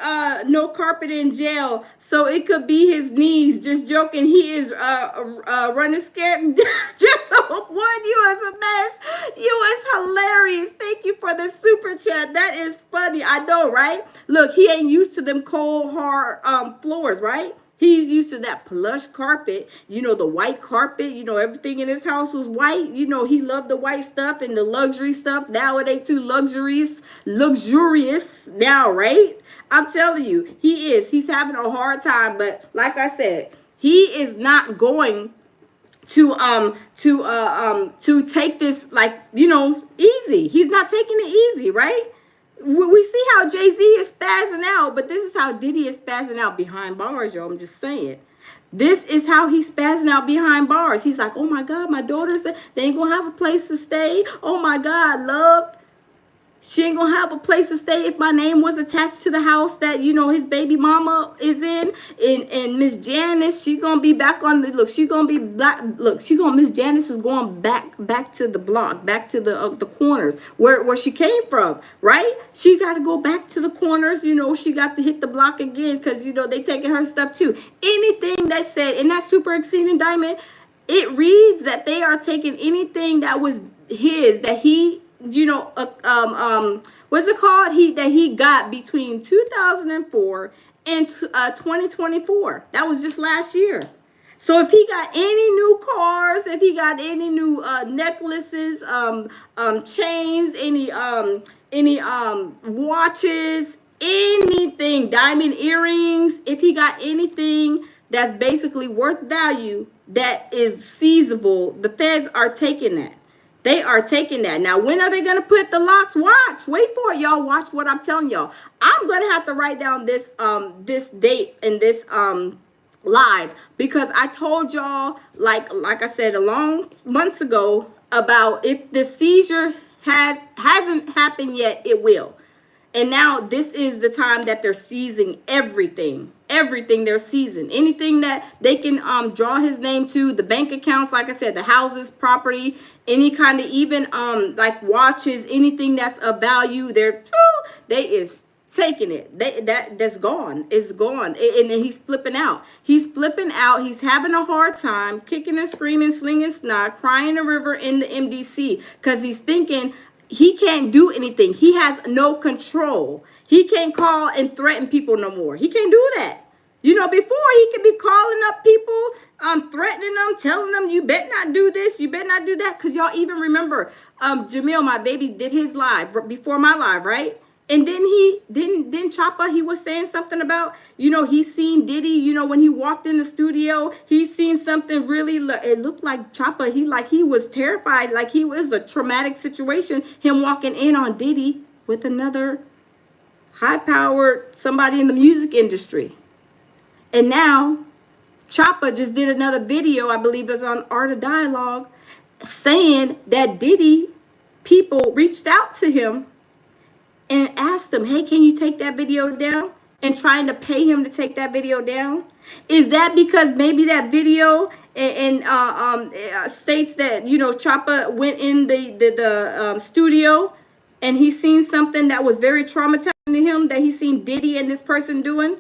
no carpet in jail, so it could be his knees. Just joking. He is running scared. Just Hope One, you is a mess. You is hilarious. Thank you for the super chat. That is funny. I know, right? Look, he ain't used to them cold, hard floors, right? He's used to that plush carpet, the white carpet, everything in his house was white. He loved the white stuff and the luxury stuff. Nowadays, too luxurious now, right? I'm telling you, he's having a hard time. But like I said, he is not going to take this easy. He's not taking it easy, right? We see how Jay-Z is spazzing out, but this is how Diddy is spazzing out behind bars, yo. I'm just saying. This is how he's spazzing out behind bars. He's like, oh my God, my daughters, they ain't gonna have a place to stay. Oh my God, love. She ain't gonna have a place to stay if my name was attached to the house that, his baby mama is in. And Miss Janice, she gonna be back on the, look, she gonna be black. Look, Miss Janice is going back to the block, back to the corners where she came from, right? She got to go back to the corners, she got to hit the block again because, they taking her stuff too. Anything that said in that super exceeding indictment, it reads that they are taking anything that was his, that he, what's it called? He got between 2004 and 2024. That was just last year. So if he got any new cars, if he got any new necklaces, chains, any watches, anything, diamond earrings, if he got anything that's basically worth value that is seizable, the feds are taking that. They are taking that. Now, when are they going to put the locks? Watch. Wait for it, y'all. Watch what I'm telling y'all. I'm going to have to write down this date and this live because I told y'all, like I said a long months ago, about if the seizure hasn't happened yet, it will. And now this is the time that they're seizing everything they're seizing. Anything that they can draw his name to, the bank accounts, like I said, the houses, property, any kind of even like watches, anything that's of value, they is taking it. That's gone. It's gone. And then he's flipping out. He's having a hard time, kicking and screaming, slinging snot, crying a river in the MDC because he's thinking he can't do anything. He has no control. He can't call and threaten people no more. He can't do that. Before he could be calling up people, threatening them, telling them, you better not do this, you better not do that. Because y'all even remember, Jamil, my baby, did his live before my live, right? And then Choppa, he was saying something about, he's seen Diddy, when he walked in the studio, he's seen something really, it looked like Choppa, he was terrified, like he was a traumatic situation, him walking in on Diddy with another high-powered somebody in the music industry. And now Choppa just did another video, I believe it's on Art of Dialogue, saying that Diddy people reached out to him and asked him, hey, can you take that video down? And trying to pay him to take that video down. Is that because maybe that video states that, Choppa went in the studio and he seen something that was very traumatizing to him that he seen Diddy and this person doing?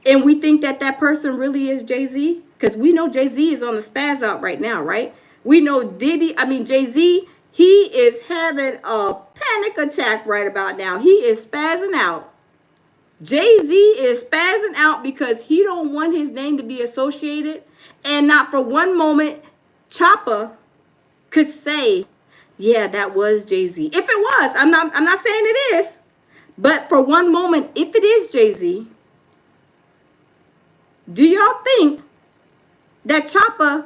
And we think that person really is Jay-Z? Because we know Jay-Z is on the spaz out right now, right? We know Jay-Z, he is having a panic attack right about now. He is spazzing out. Jay-Z is spazzing out because he don't want his name to be associated. And not for one moment, Choppa could say, yeah, that was Jay-Z. If it was, I'm not saying it is. But for one moment, if it is Jay-Z, do y'all think that Choppa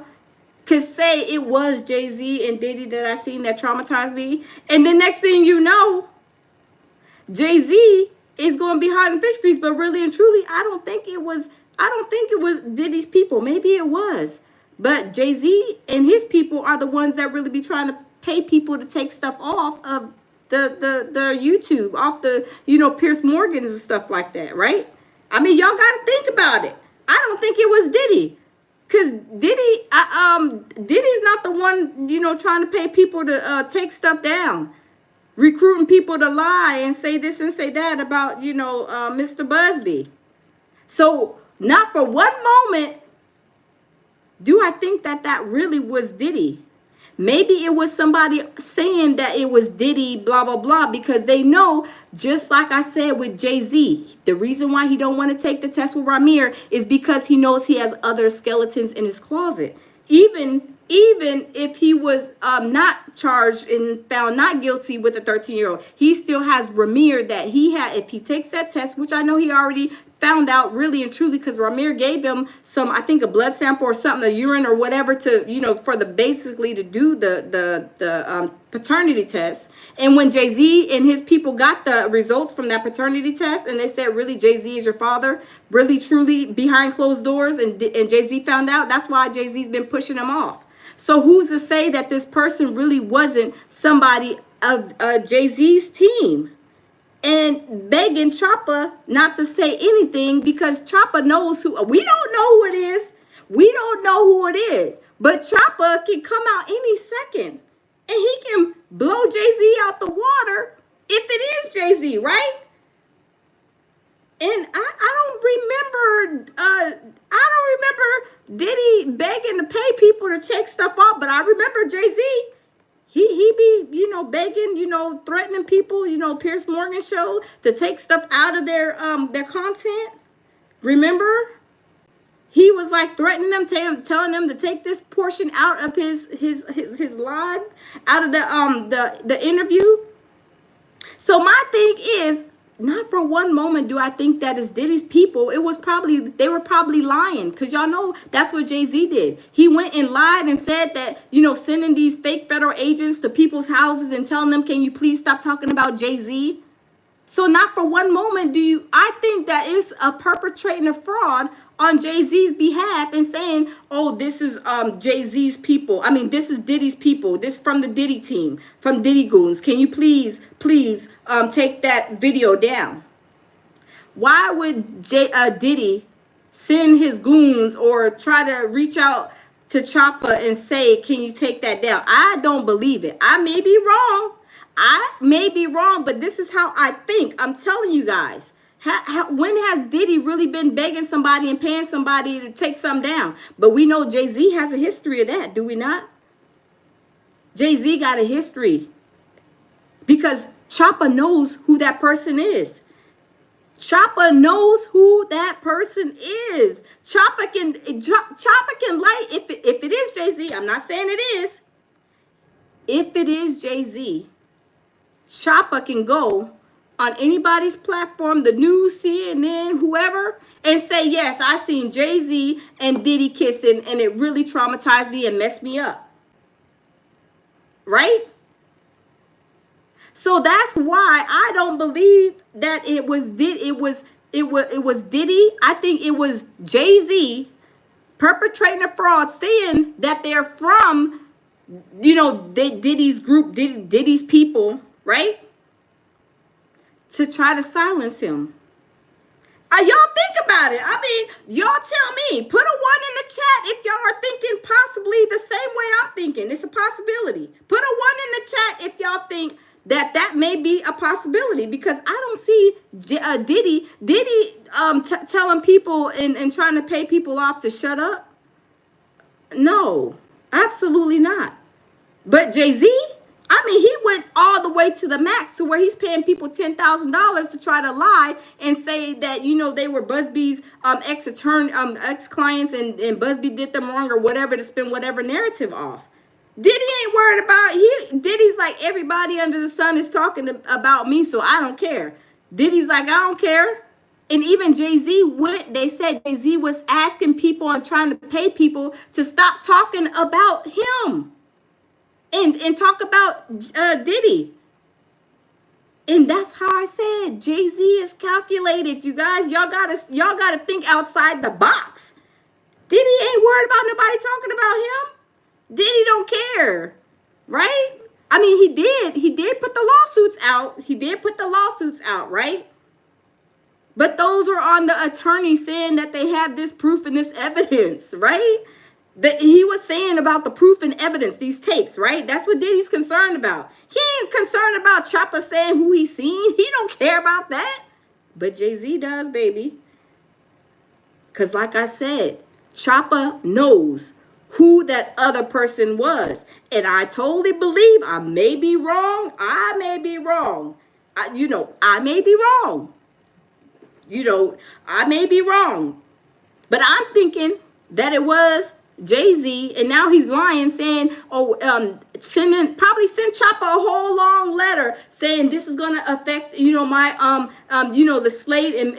could say it was Jay-Z and Diddy that I seen that traumatized me? And the next thing you know, Jay-Z is going to be hiding fish grease. But really and truly, I don't think it was I don't think it was Diddy's people. Maybe it was. But Jay-Z and his people are the ones that really be trying to pay people to take stuff off of the YouTube, off the, Pierce Morgans and stuff like that, right? I mean, y'all got to think about it. I don't think it was Diddy. Because Diddy's not the one, trying to pay people to take stuff down. Recruiting people to lie and say this and say that about, Mr. Busby. So not for one moment do I think that really was Diddy. Maybe it was somebody saying that it was Diddy, blah, blah, blah, because they know, just like I said with Jay-Z, the reason why he don't want to take the test with Ramir is because he knows he has other skeletons in his closet. Even if he was not charged and found not guilty with a 13-year-old, he still has Ramir that he had. If he takes that test, which I know he already found out really and truly, because Ramir gave him some, I think, a blood sample or something, a urine or whatever, to for the basically to do the paternity test. And when Jay-Z and his people got the results from that paternity test, and they said, really, Jay-Z is your father, really truly behind closed doors, and Jay-Z found out, that's why Jay-Z's been pushing him off. So who's to say that this person really wasn't somebody of Jay-Z's team? And begging Choppa not to say anything, because Choppa knows who. We don't know who it is. We don't know who it is. But Choppa can come out any second, and he can blow Jay-Z out the water if it is Jay-Z, right? And I don't remember Diddy begging to pay people to check stuff out, but I remember Jay-Z. He be, begging, threatening people, Pierce Morgan show, to take stuff out of their content. Remember? He was like threatening them, telling them to take this portion out of his live, out of the interview. So my thing is, not for one moment do I think that is Diddy's people. They were probably lying, because y'all know that's what Jay-Z did. He went and lied and said that, sending these fake federal agents to people's houses and telling them, can you please stop talking about Jay-Z? So not for one moment I think that it's a perpetrating a fraud on Jay-Z's behalf and saying, oh, this is Jay-Z's people. I mean, this is Diddy's people. This is from the Diddy team, from Diddy Goons. Can you please take that video down? Why would Diddy send his goons or try to reach out to Choppa and say, can you take that down? I don't believe it. I may be wrong, but this is how I think. I'm telling you guys. When has Diddy really been begging somebody and paying somebody to take something down? But we know Jay-Z has a history of that, do we not? Jay-Z got a history, because Choppa knows who that person is. Choppa knows who that person is. Choppa can light, if it is Jay-Z, I'm not saying it is. If it is Jay-Z, Choppa can go on anybody's platform, the news, CNN, whoever, and say, yes, I seen Jay-Z and Diddy kissing, and it really traumatized me and messed me up. Right? So that's why I don't believe that it was Diddy. It was Diddy. I think it was Jay-Z perpetrating a fraud, saying that they're from, Diddy's group, Diddy's people, right? To try to silence him. Y'all think about it. I mean, y'all tell me. Put a 1 in the chat if y'all are thinking possibly the same way I'm thinking. It's a possibility. Put a 1 in the chat if y'all think that may be a possibility, because I don't see Diddy telling people and trying to pay people off to shut up. No, absolutely not. But Jay-Z, I mean, he went all the way to the max, to where he's paying people $10,000 to try to lie and say that, they were Busby's ex-clients and Busby did them wrong or whatever, to spin whatever narrative off. Diddy ain't worried about, Diddy's like, everybody under the sun is talking about me, so I don't care. Diddy's like, I don't care. And even Jay-Z they said Jay-Z was asking people and trying to pay people to stop talking about him. And talk about Diddy. And that's how I said Jay-Z is calculated. You guys, y'all gotta think outside the box. Diddy ain't worried about nobody talking about him. Diddy don't care, right? I mean, he did put the lawsuits out. He did put the lawsuits out, right? But those are on the attorney saying that they have this proof and this evidence, right? That he was saying about the proof and evidence, these tapes, right? That's what Diddy's concerned about. He ain't concerned about Choppa saying who he's seen. He don't care about that. But Jay-Z does, baby. Because like I said, Choppa knows who that other person was. And I totally believe, I may be wrong. I may be wrong. I may be wrong. I may be wrong. But I'm thinking that it was Jay-Z, and now he's lying, saying, probably send Choppa a whole long letter saying this is gonna affect, my the slate, and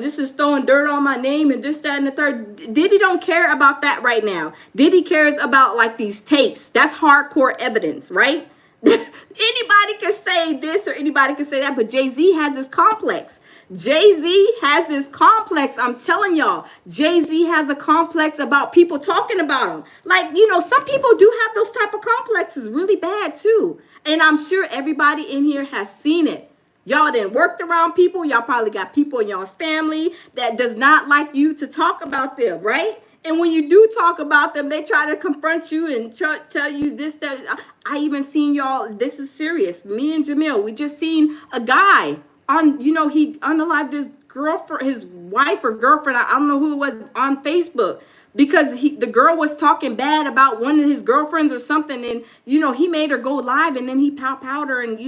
this is throwing dirt on my name and this, that, and the third. Diddy don't care about that right now. Diddy cares about like these tapes. That's hardcore evidence, right? Anybody can say this or anybody can say that, but Jay-Z has this complex. Jay-Z has this complex. I'm telling y'all, Jay-Z has a complex about people talking about him. Like, some people do have those type of complexes really bad too. And I'm sure everybody in here has seen it. Y'all done worked around people. Y'all probably got people in y'all's family that does not like you to talk about them, right? And when you do talk about them, they try to confront you and tell you this, that. I even seen y'all, this is serious. Me and Jamil, we just seen a guy on, he unalived his girlfriend, his wife or girlfriend, I don't know who it was, on Facebook, because the girl was talking bad about one of his girlfriends or something, and he made her go live, and then he powed her, and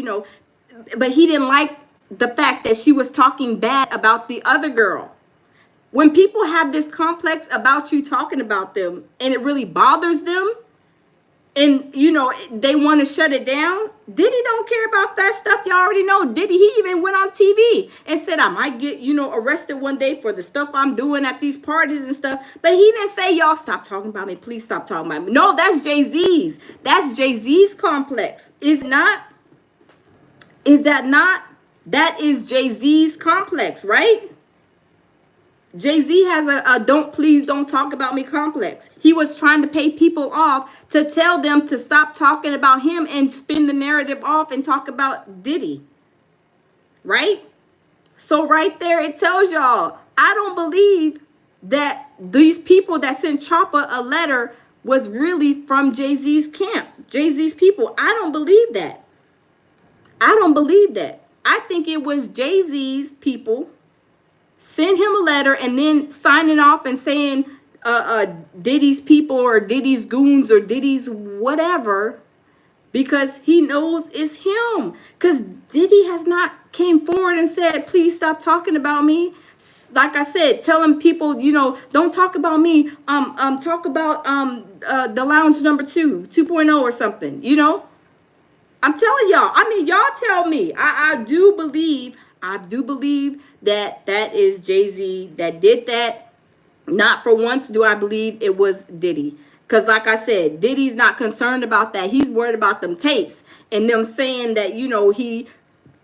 but he didn't like the fact that she was talking bad about the other girl. When people have this complex about you talking about them and it really bothers them, and they want to shut it down, Diddy don't care about that stuff. You already know. Diddy, he even went on TV and said, I might get arrested one day for the stuff I'm doing at these parties and stuff. But he didn't say, y'all stop talking about me, please stop talking about me. No, that's Jay-Z's. That's Jay-Z's complex. Is that not? That is Jay-Z's complex, right? Jay-Z has a please don't talk about me complex. He was trying to pay people off to tell them to stop talking about him and spin the narrative off and talk about Diddy. Right? So right there, it tells y'all, I don't believe that these people that sent Choppa a letter was really from Jay-Z's camp, Jay-Z's people. I don't believe that. I don't believe that. I think it was Jay-Z's people send him a letter and then signing off and saying Diddy's people or Diddy's goons or Diddy's whatever, because he knows it's him. Because Diddy has not came forward and said, please stop talking about me. Like I said, telling people, don't talk about me. Talk about the lounge number 2.0 or something, I'm telling y'all. I mean, y'all tell me. I do believe that is Jay-Z that did that. Not for once do I believe it was Diddy. Because like I said, Diddy's not concerned about that. He's worried about them tapes and them saying that, he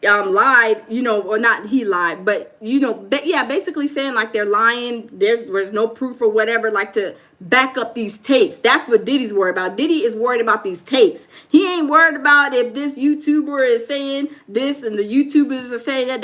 lied, or not he lied, but, basically saying like they're lying. There's no proof or whatever, like to back up these tapes. That's what Diddy's worried about. Diddy is worried about these tapes. He ain't worried about if this YouTuber is saying this and the YouTubers are saying that.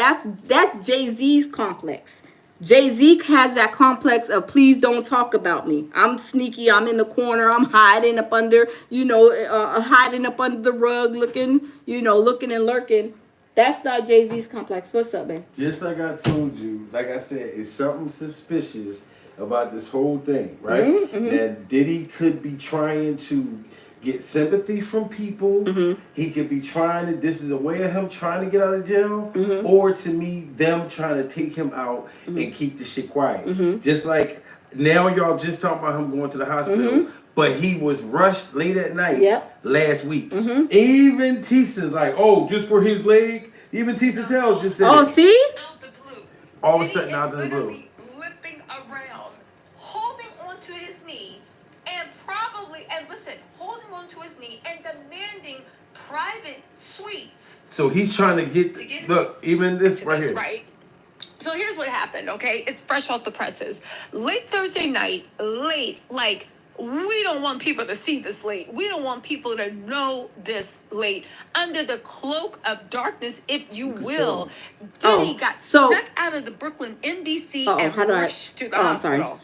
That's Jay-Z's complex. Jay-Z has that complex of please don't talk about me. I'm sneaky. I'm in the corner. I'm hiding up under, hiding up under the rug, looking and lurking. That's not Jay-Z's complex. What's up, man? Just like I told you, like I said, it's something suspicious about this whole thing, right? Mm-hmm. That Diddy could be trying to get sympathy from people. Mm-hmm. He could be this is a way of him trying to get out of jail. Mm-hmm. Or to me, them trying to take him out and keep the shit quiet. Mm-hmm. Just like now y'all just talking about him going to the hospital. But he was rushed late at night last week. Mm-hmm. Even Tissa's like, oh, just for his leg. Even Tissa Tails just said, oh, see? Out the blue. All of a sudden, out of the blue. Limping around, holding onto his knee, and holding onto his knee and demanding private suites. So he's trying to get look, even this right here. Right. So here's what happened, okay? It's fresh off the presses. Late Thursday night, like, we don't want people to see this late. We don't want people to know this late. Under the cloak of darkness, if you will, Diddy got snuck out of the Brooklyn MDC and rushed to the hospital.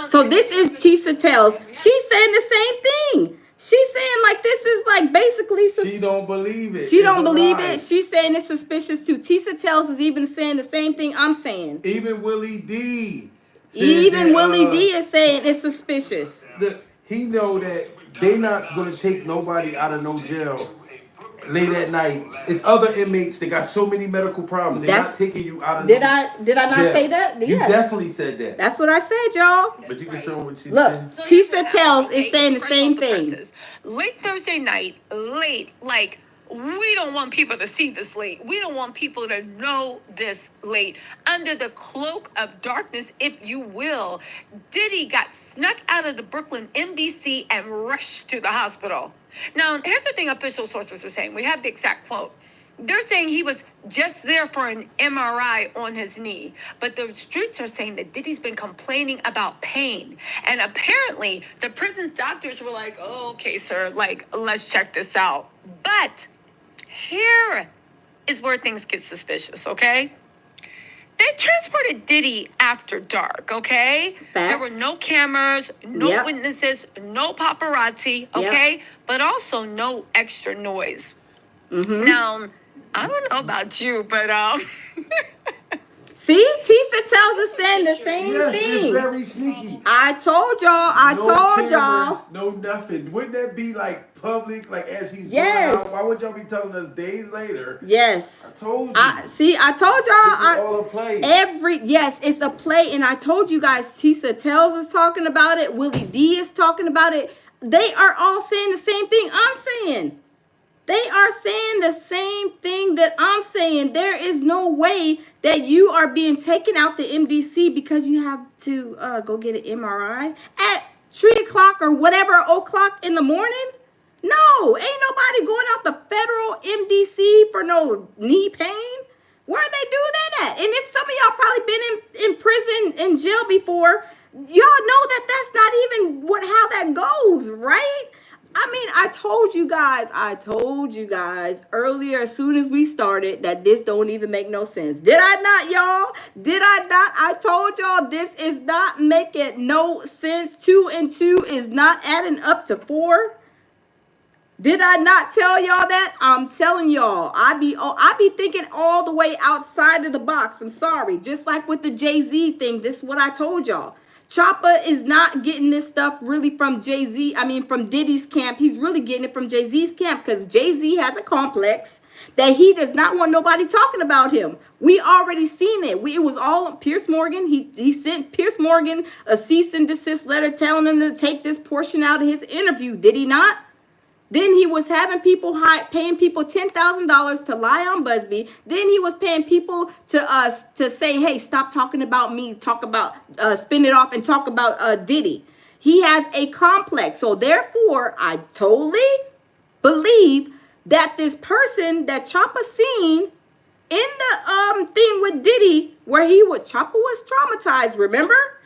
So this is Tissa Tails. She's saying the same thing. She's saying like this is like basically. She don't believe it. She don't believe it. She's saying it's suspicious too. Tissa Tails is even saying the same thing I'm saying. Even Willie D. Even Willie D is saying it's suspicious. He know that they not gonna take nobody out of no jail late at night. It's other inmates. They got so many medical problems. They're not taking you out of Did I not say that? You definitely said that. That's what I said, y'all. But you can show them what she said. So Tissa Tails is saying the same thing. Late Thursday night, like, we don't want people to see this late. We don't want people to know this late. Under the cloak of darkness, if you will, Diddy got snuck out of the Brooklyn MDC and rushed to the hospital. Now, here's the thing official sources are saying. We have the exact quote. They're saying he was just there for an MRI on his knee. But the streets are saying that Diddy's been complaining about pain. And apparently, the prison's doctors were like, oh, okay, sir, like, let's check this out. But here is where things get suspicious, okay? They transported Diddy after dark, okay? There were no cameras, no witnesses, no paparazzi, okay? But also no extra noise. Now, I don't know about you, but see, Tissa Tails is saying the same thing. It's very sneaky. I told y'all. No nothing. Wouldn't that be like public, like as he's going out? Why would y'all be telling us days later? Yes. I told you. I told y'all. This is all a play. It's a play, and I told you guys. Tissa Tails is talking about it. Willie D is talking about it. They are all saying the same thing I'm saying. They are saying the same thing that I'm saying. There is no way that you are being taken out the MDC because you have to go get an MRI at 3 o'clock or whatever o'clock in the morning. No, ain't nobody going out the federal MDC for no knee pain. Where they do that at? And if some of y'all probably been in prison, in jail before, y'all know that that's not even how that goes, right? I mean, I told you guys earlier, as soon as we started, that this don't even make no sense. Did I not, y'all? Did I not? I told y'all this is not making no sense. 2 and 2 is not adding up to 4. Did I not tell y'all that? I'm telling y'all, I be thinking all the way outside of the box. I'm sorry. Just like with the Jay-Z thing, this is what I told y'all. Choppa is not getting this stuff really from Jay-Z. I mean, from Diddy's camp. He's really getting it from Jay-Z's camp because Jay-Z has a complex that he does not want nobody talking about him. We already seen it. It was all Piers Morgan. He sent Piers Morgan a cease and desist letter telling him to take this portion out of his interview. Did he not? Then he was having people paying people $10,000 to lie on Busby. Then he was paying people to say, hey, stop talking about me. Talk about, spin it off and talk about Diddy. He has a complex. So therefore, I totally believe that this person that Choppa seen in the thing with Diddy, where Choppa was traumatized, remember?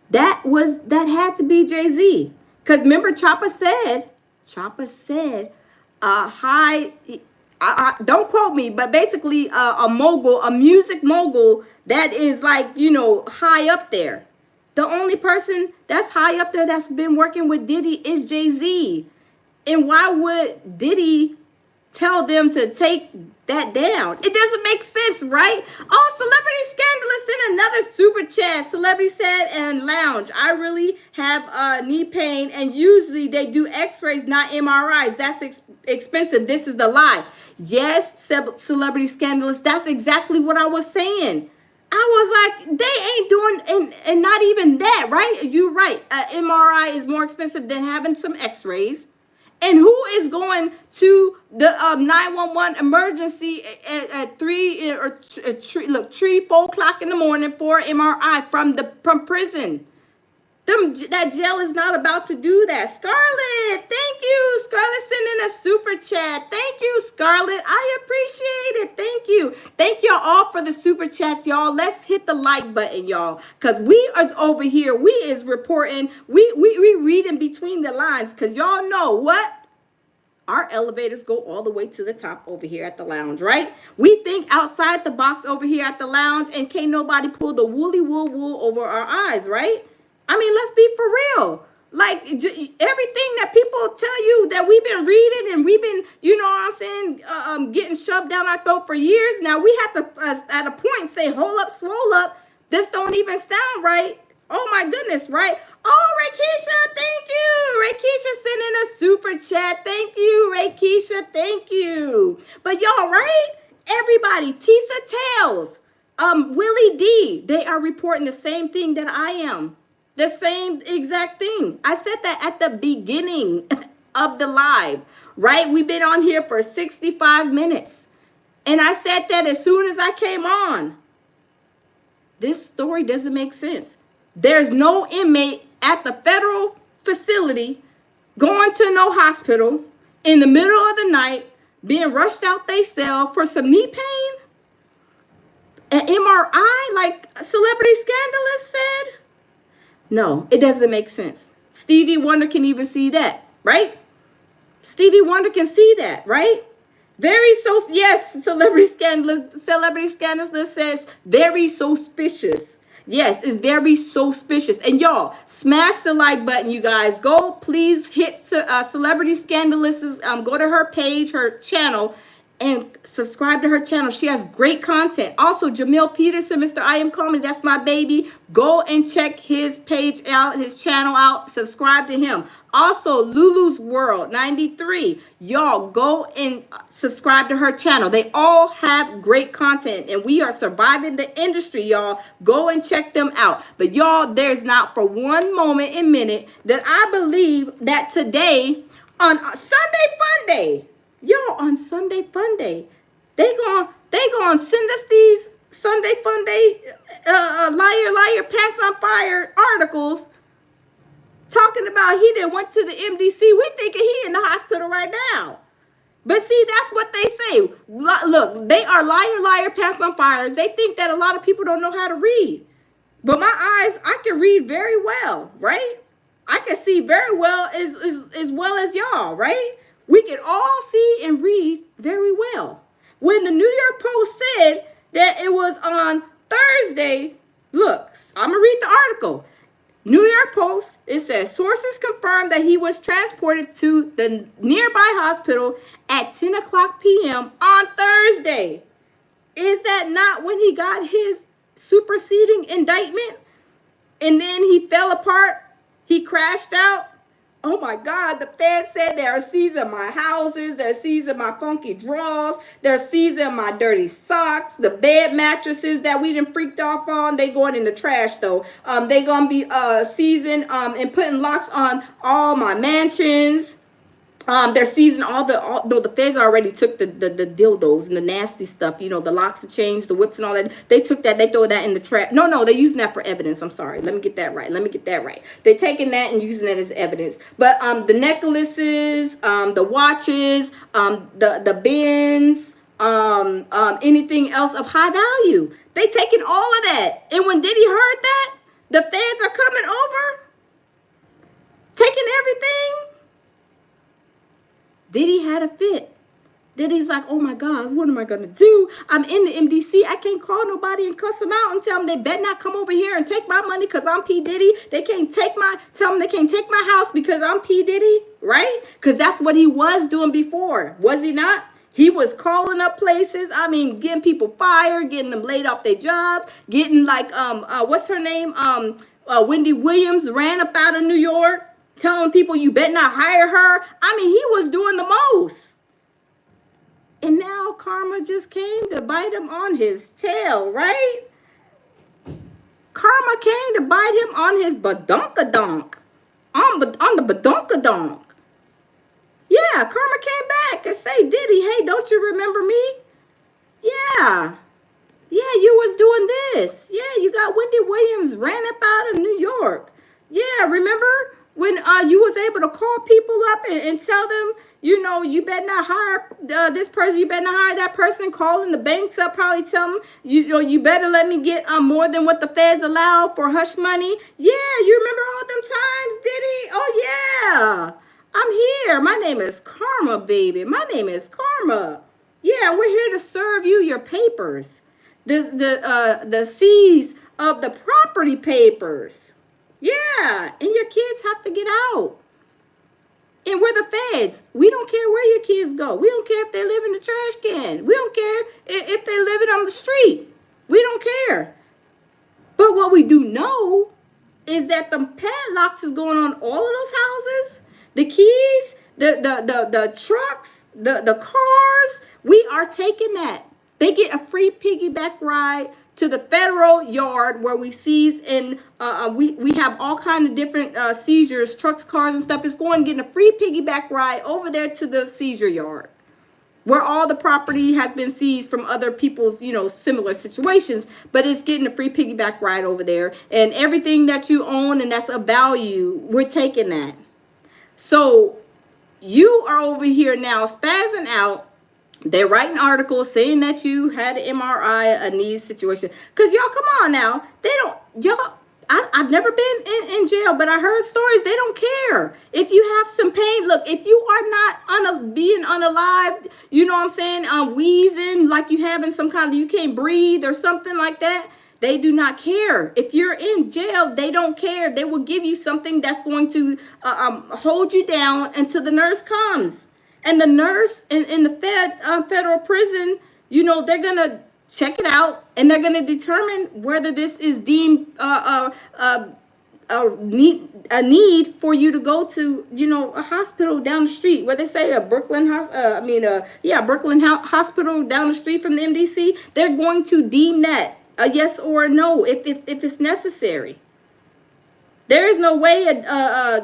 That had to be Jay-Z. Because remember, Choppa said, don't quote me, but basically a music mogul that is like, high up there. The only person that's high up there that's been working with Diddy is Jay-Z. And why would Diddy tell them to take that down? It doesn't make sense, right? Oh, Celebrity Scandalous in another super chat. Celebrity said and lounge. I really have knee pain, and usually they do x-rays, not MRIs. That's expensive. This is the lie. Yes, Celebrity Scandalous. That's exactly what I was saying. I was like, they ain't doing, and not even that, right? You're right. MRI is more expensive than having some x-rays. And who is going to the 911 emergency at 3, 4 o'clock in the morning for MRI from prison? That jail is not about to do that. Scarlett, thank you. Scarlett sending a super chat. Thank you, Scarlett. I appreciate it. Thank you. Thank y'all all for the super chats, y'all. Let's hit the like button, y'all. Because we is over here. We is reporting. We reading between the lines. Because y'all know what? Our elevators go all the way to the top over here at the lounge, right? We think outside the box over here at the lounge, and can't nobody pull the wool over our eyes, right? I mean, let's be for real. Like, everything that people tell you that we've been reading and we've been, you know what I'm saying, getting shoved down our throat for years. Now we have to, at a point, say, hold up, swole up. This don't even sound right. Oh my goodness, right? Oh, Rakeisha, thank you. Rakeisha sending a super chat. Thank you, Rakeisha, thank you. But y'all, right? Everybody, Tissa Tails, Willie D, they are reporting the same thing that I am. The same exact thing. I said that at the beginning of the live, right? We've been on here for 65 minutes. And I said that as soon as I came on. This story doesn't make sense. There's no inmate at the federal facility going to no hospital in the middle of the night being rushed out they cell for some knee pain. An MRI like Celebrity Scandalous said. No, it doesn't make sense. Stevie Wonder can even see that, right? Stevie Wonder can see that, right? Yes, Celebrity Scandalous says very suspicious. Yes, it's very suspicious. And y'all, smash the like button, you guys. Go, please hit Celebrity Scandalous's, go to her page, her channel, and subscribe to her channel. She has great content. Also, Jamil Peterson, Mr. I Am Comedy, that's my baby. Go and check his page out, his channel out. Subscribe to him. Also, Lulu's World 93. Y'all go and subscribe to her channel. They all have great content, and we are surviving the industry, y'all. Go and check them out. But y'all, there's not for one moment in minute that I believe that today on Sunday Fun Day, y'all, on Sunday Fun Day, they gonna send us these Sunday Fun Day liar pants on fire articles talking about he done went to the MDC. We thinking he in the hospital right now. But see, that's what they say. Look, they are liar pants on fire. They think that a lot of people don't know how to read. But my eyes, I can read very well, right? I can see very well as well as y'all, right? We can all see and read very well. When the New York Post said that it was on Thursday, look, I'm going to read the article. New York Post, it says, sources confirmed that he was transported to the nearby hospital at 10 o'clock p.m. on Thursday. Is that not when he got his superseding indictment? And then he fell apart? He crashed out? Oh my God, the feds said they're seizing my houses, they're seizing my funky drawers, they're seizing my dirty socks, the bed mattresses that we done freaked off on, they going in the trash though. They gonna be seizing and putting locks on all my mansions. They're seizing though the feds already took the dildos and the nasty stuff, you know, the locks, the chains, the whips and all that. They took that, they throw that in the trash. No, they're using that for evidence. I'm sorry. Let me get that right. They're taking that and using it as evidence. But the necklaces, the watches, the bins, anything else of high value. They taking all of that. And when Diddy heard that, the feds are coming over, taking everything. Diddy had a fit. Diddy's like, oh my God, what am I going to do? I'm in the MDC. I can't call nobody and cuss them out and tell them they better not come over here and take my money because I'm P. Diddy. Tell them they can't take my house because I'm P. Diddy, right? Because that's what he was doing before. Was he not? He was calling up places. I mean, getting people fired, getting them laid off their jobs, getting like, what's her name? Wendy Williams ran up out of New York, telling people you better not hire her. I mean, he was doing the most. And now karma just came to bite him on his tail, right? Karma came to bite him on his badonkadonk. On the badonkadonk. Yeah, karma came back and say, Diddy, hey, don't you remember me? Yeah. Yeah, you was doing this. Yeah, you got Wendy Williams ran up out of New York. Yeah, remember when you was able to call people up and tell them, you better not hire this person, you better not hire that person, calling the banks up, probably tell them, you better let me get more than what the feds allow for hush money. Yeah, you remember all them times, Diddy? Oh, yeah. I'm here. My name is Karma, baby. My name is Karma. Yeah, we're here to serve you your papers. The seize of the property papers. Yeah, and your kids have to get out. And we're the feds. We don't care where your kids go. We don't care if they live in the trash can. We don't care if they live it on the street. We don't care. But what we do know is that the padlocks is going on all of those houses, the keys, the trucks, the cars. We are taking that. They get a free piggyback ride to the federal yard where we seize, and we have all kinds of different seizures, trucks, cars, and stuff. It's going getting a free piggyback ride over there to the seizure yard, where all the property has been seized from other people's, similar situations, but it's getting a free piggyback ride over there. And everything that you own and that's of value, we're taking that. So you are over here now spazzing out. They're writing articles saying that you had an MRI, a knee situation. Because y'all, come on now. I've never been in jail, but I heard stories. They don't care. If you have some pain, look, if you are not being unalive, you know what I'm saying, wheezing, like you having some kind of, you can't breathe or something like that, they do not care. If you're in jail, they don't care. They will give you something that's going to hold you down until the nurse comes. And the nurse in the federal prison, they're going to check it out, and they're going to determine whether this is deemed a need for you to go to, a hospital down the street. Where they say Brooklyn Hospital down the street from the MDC. They're going to deem that a yes or a no if it's necessary. There is no way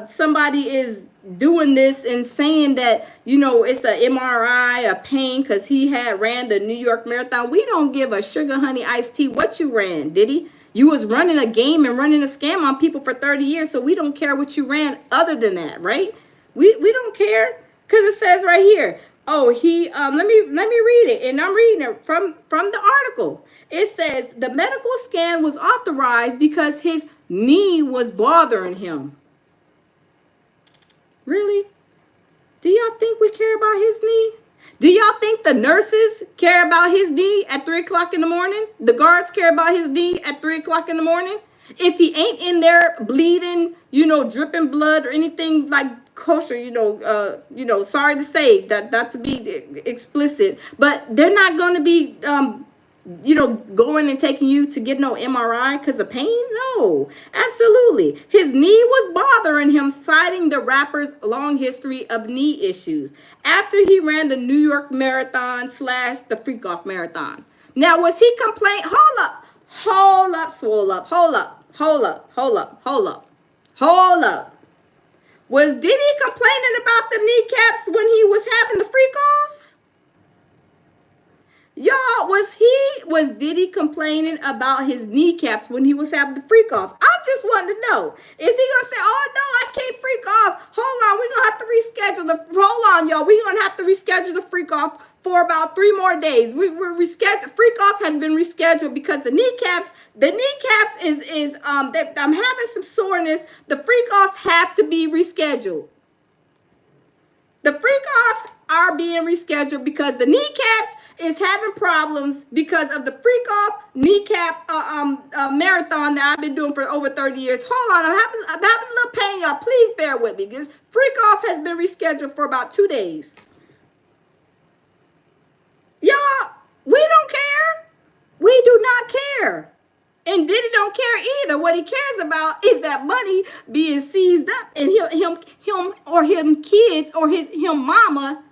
somebody is doing this and saying that, it's a MRI, a pain, because he ran the New York Marathon. We don't give a sugar honey iced tea what you ran, Diddy. You was running a game and running a scam on people for 30 years, so we don't care what you ran other than that, right? We don't care, because it says right here, he let me read it, and I'm reading it from the article. It says the medical scan was authorized because his knee was bothering him. Really? Do y'all think we care about his knee? Do y'all think the nurses care about his knee at 3 o'clock in the morning? The guards care about his knee at 3 o'clock in the morning? If he ain't in there bleeding, dripping blood or anything like kosher, sorry to say that, not to be explicit, but they're not going to be, going and taking you to get no MRI because of pain? No, absolutely. His knee was bothering him, citing the rapper's long history of knee issues after he ran the New York Marathon / the Freak Off Marathon. Now, was he complaining? Hold up. Was Diddy complaining about the kneecaps when he was having the freak offs? Y'all, was Diddy complaining about his kneecaps when he was having the freak offs? I just wanted to know. Is he gonna say, "Oh no, I can't freak off"? Hold on, we're gonna have to reschedule hold on, y'all. We're gonna have to reschedule the freak off for about 3 more days. We're rescheduled. Freak off has been rescheduled because the kneecaps is I'm having some soreness. The freak offs have to be rescheduled. The freak offs are being rescheduled because the kneecaps is having problems because of the freak off kneecap marathon that I've been doing for over 30 years. Hold on, I'm having a little pain, y'all. Please bear with me. This freak off has been rescheduled for about 2 days. Y'all, we don't care. We do not care. And Diddy don't care either. What he cares about is that money being seized up, and him kids or him mama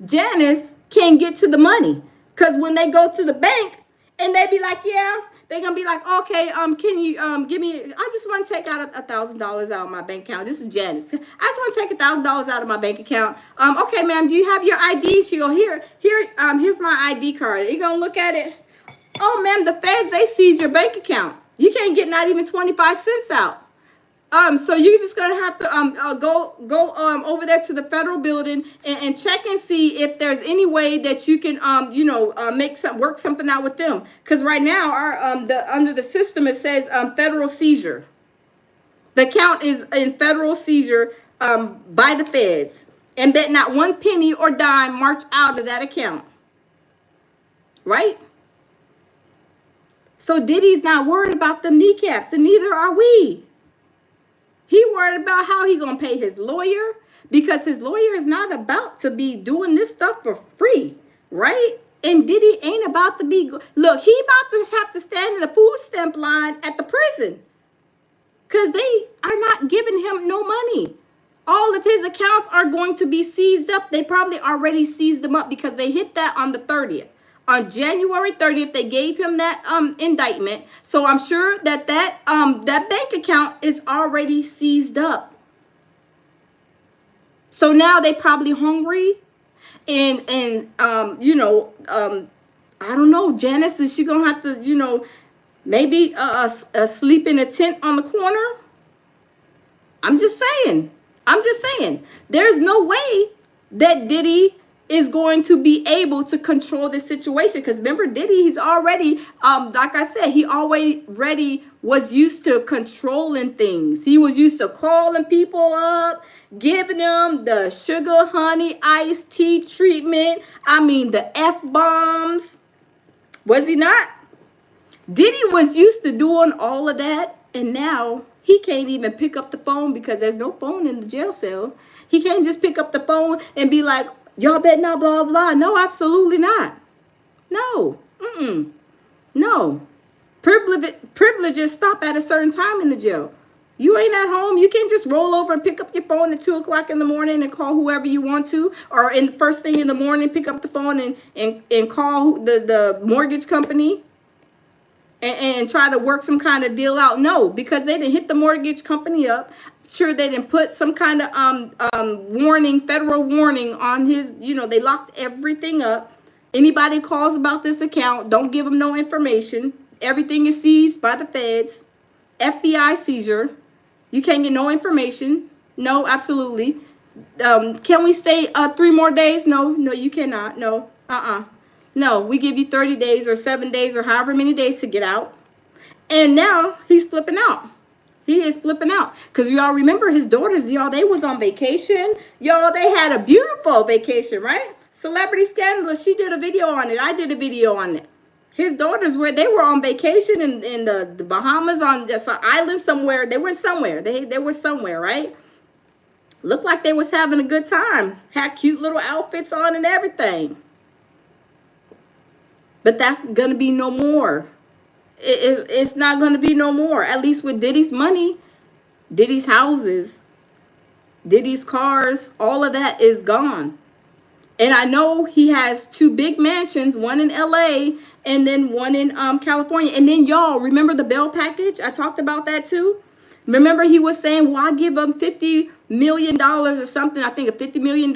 Janice can't get to the money. Because when they go to the bank and they be like, yeah, they're gonna be like, okay, can you give me, I just want to take out $1,000 out of my bank account. This is Janice. I just want to take $1,000 out of my bank account. Okay, ma'am, do you have your ID? She go, here's my ID card. You gonna look at it? Oh, ma'am, the feds, they seize your bank account. You can't get not even 25 cents out. So you're just gonna have to go over there to the federal building and check and see if there's any way that you can work something out with them. Because right now our the under the system it says federal seizure. The account is in federal seizure by the feds, and bet not one penny or dime march out of that account. Right? So Diddy's not worried about them kneecaps, and neither are we. He worried about how he gonna pay his lawyer, because his lawyer is not about to be doing this stuff for free, right? And Diddy ain't about to be. Look, he about to have to stand in the food stamp line at the prison, because they are not giving him no money. All of his accounts are going to be seized up. They probably already seized them up because they hit that on the 30th. On January 30th, they gave him that indictment. So I'm sure that that bank account is already seized up. So now they probably hungry, and I don't know. Janice, is she gonna have to maybe sleep in a tent on the corner? I'm just saying. There's no way that Diddy is going to be able to control the situation. Because remember, Diddy, he's already, like I said, he already was used to controlling things. He was used to calling people up, giving them the sugar, honey, iced tea treatment. I mean, the F-bombs. Was he not? Diddy was used to doing all of that, and now he can't even pick up the phone because there's no phone in the jail cell. He can't just pick up the phone and be like, y'all bet not, blah, blah. No, absolutely not. No. No. Privileges stop at a certain time in the jail. You ain't at home. You can't just roll over and pick up your phone at 2 o'clock in the morning and call whoever you want to. Or in the first thing in the morning, pick up the phone and call the mortgage company and try to work some kind of deal out. No, because they didn't hit the mortgage company up. Sure, they didn't put some kind of warning, federal warning on his, they locked everything up. Anybody calls about this account, don't give them no information. Everything is seized by the feds. FBI seizure. You can't get no information. No, absolutely. Can we stay 3 more days? No, you cannot. No, No, we give you 30 days or 7 days or however many days to get out. And now he's flipping out. He is flipping out. Because y'all remember his daughters, y'all, they was on vacation. Y'all, they had a beautiful vacation, right? Celebrity Scandalous, she did a video on it. I did a video on it. His daughters they were on vacation in the Bahamas, on this island somewhere. They went somewhere. They were somewhere, right? Looked like they was having a good time. Had cute little outfits on and everything. But that's going to be no more. It's not going to be no more. At least with Diddy's money, Diddy's houses, Diddy's cars, all of that is gone. And I know he has 2 big mansions, one in LA and then one in California. And then y'all remember the bail package? I talked about that too. Remember he was saying, well, I give him $50 million or something. I think a $50 million.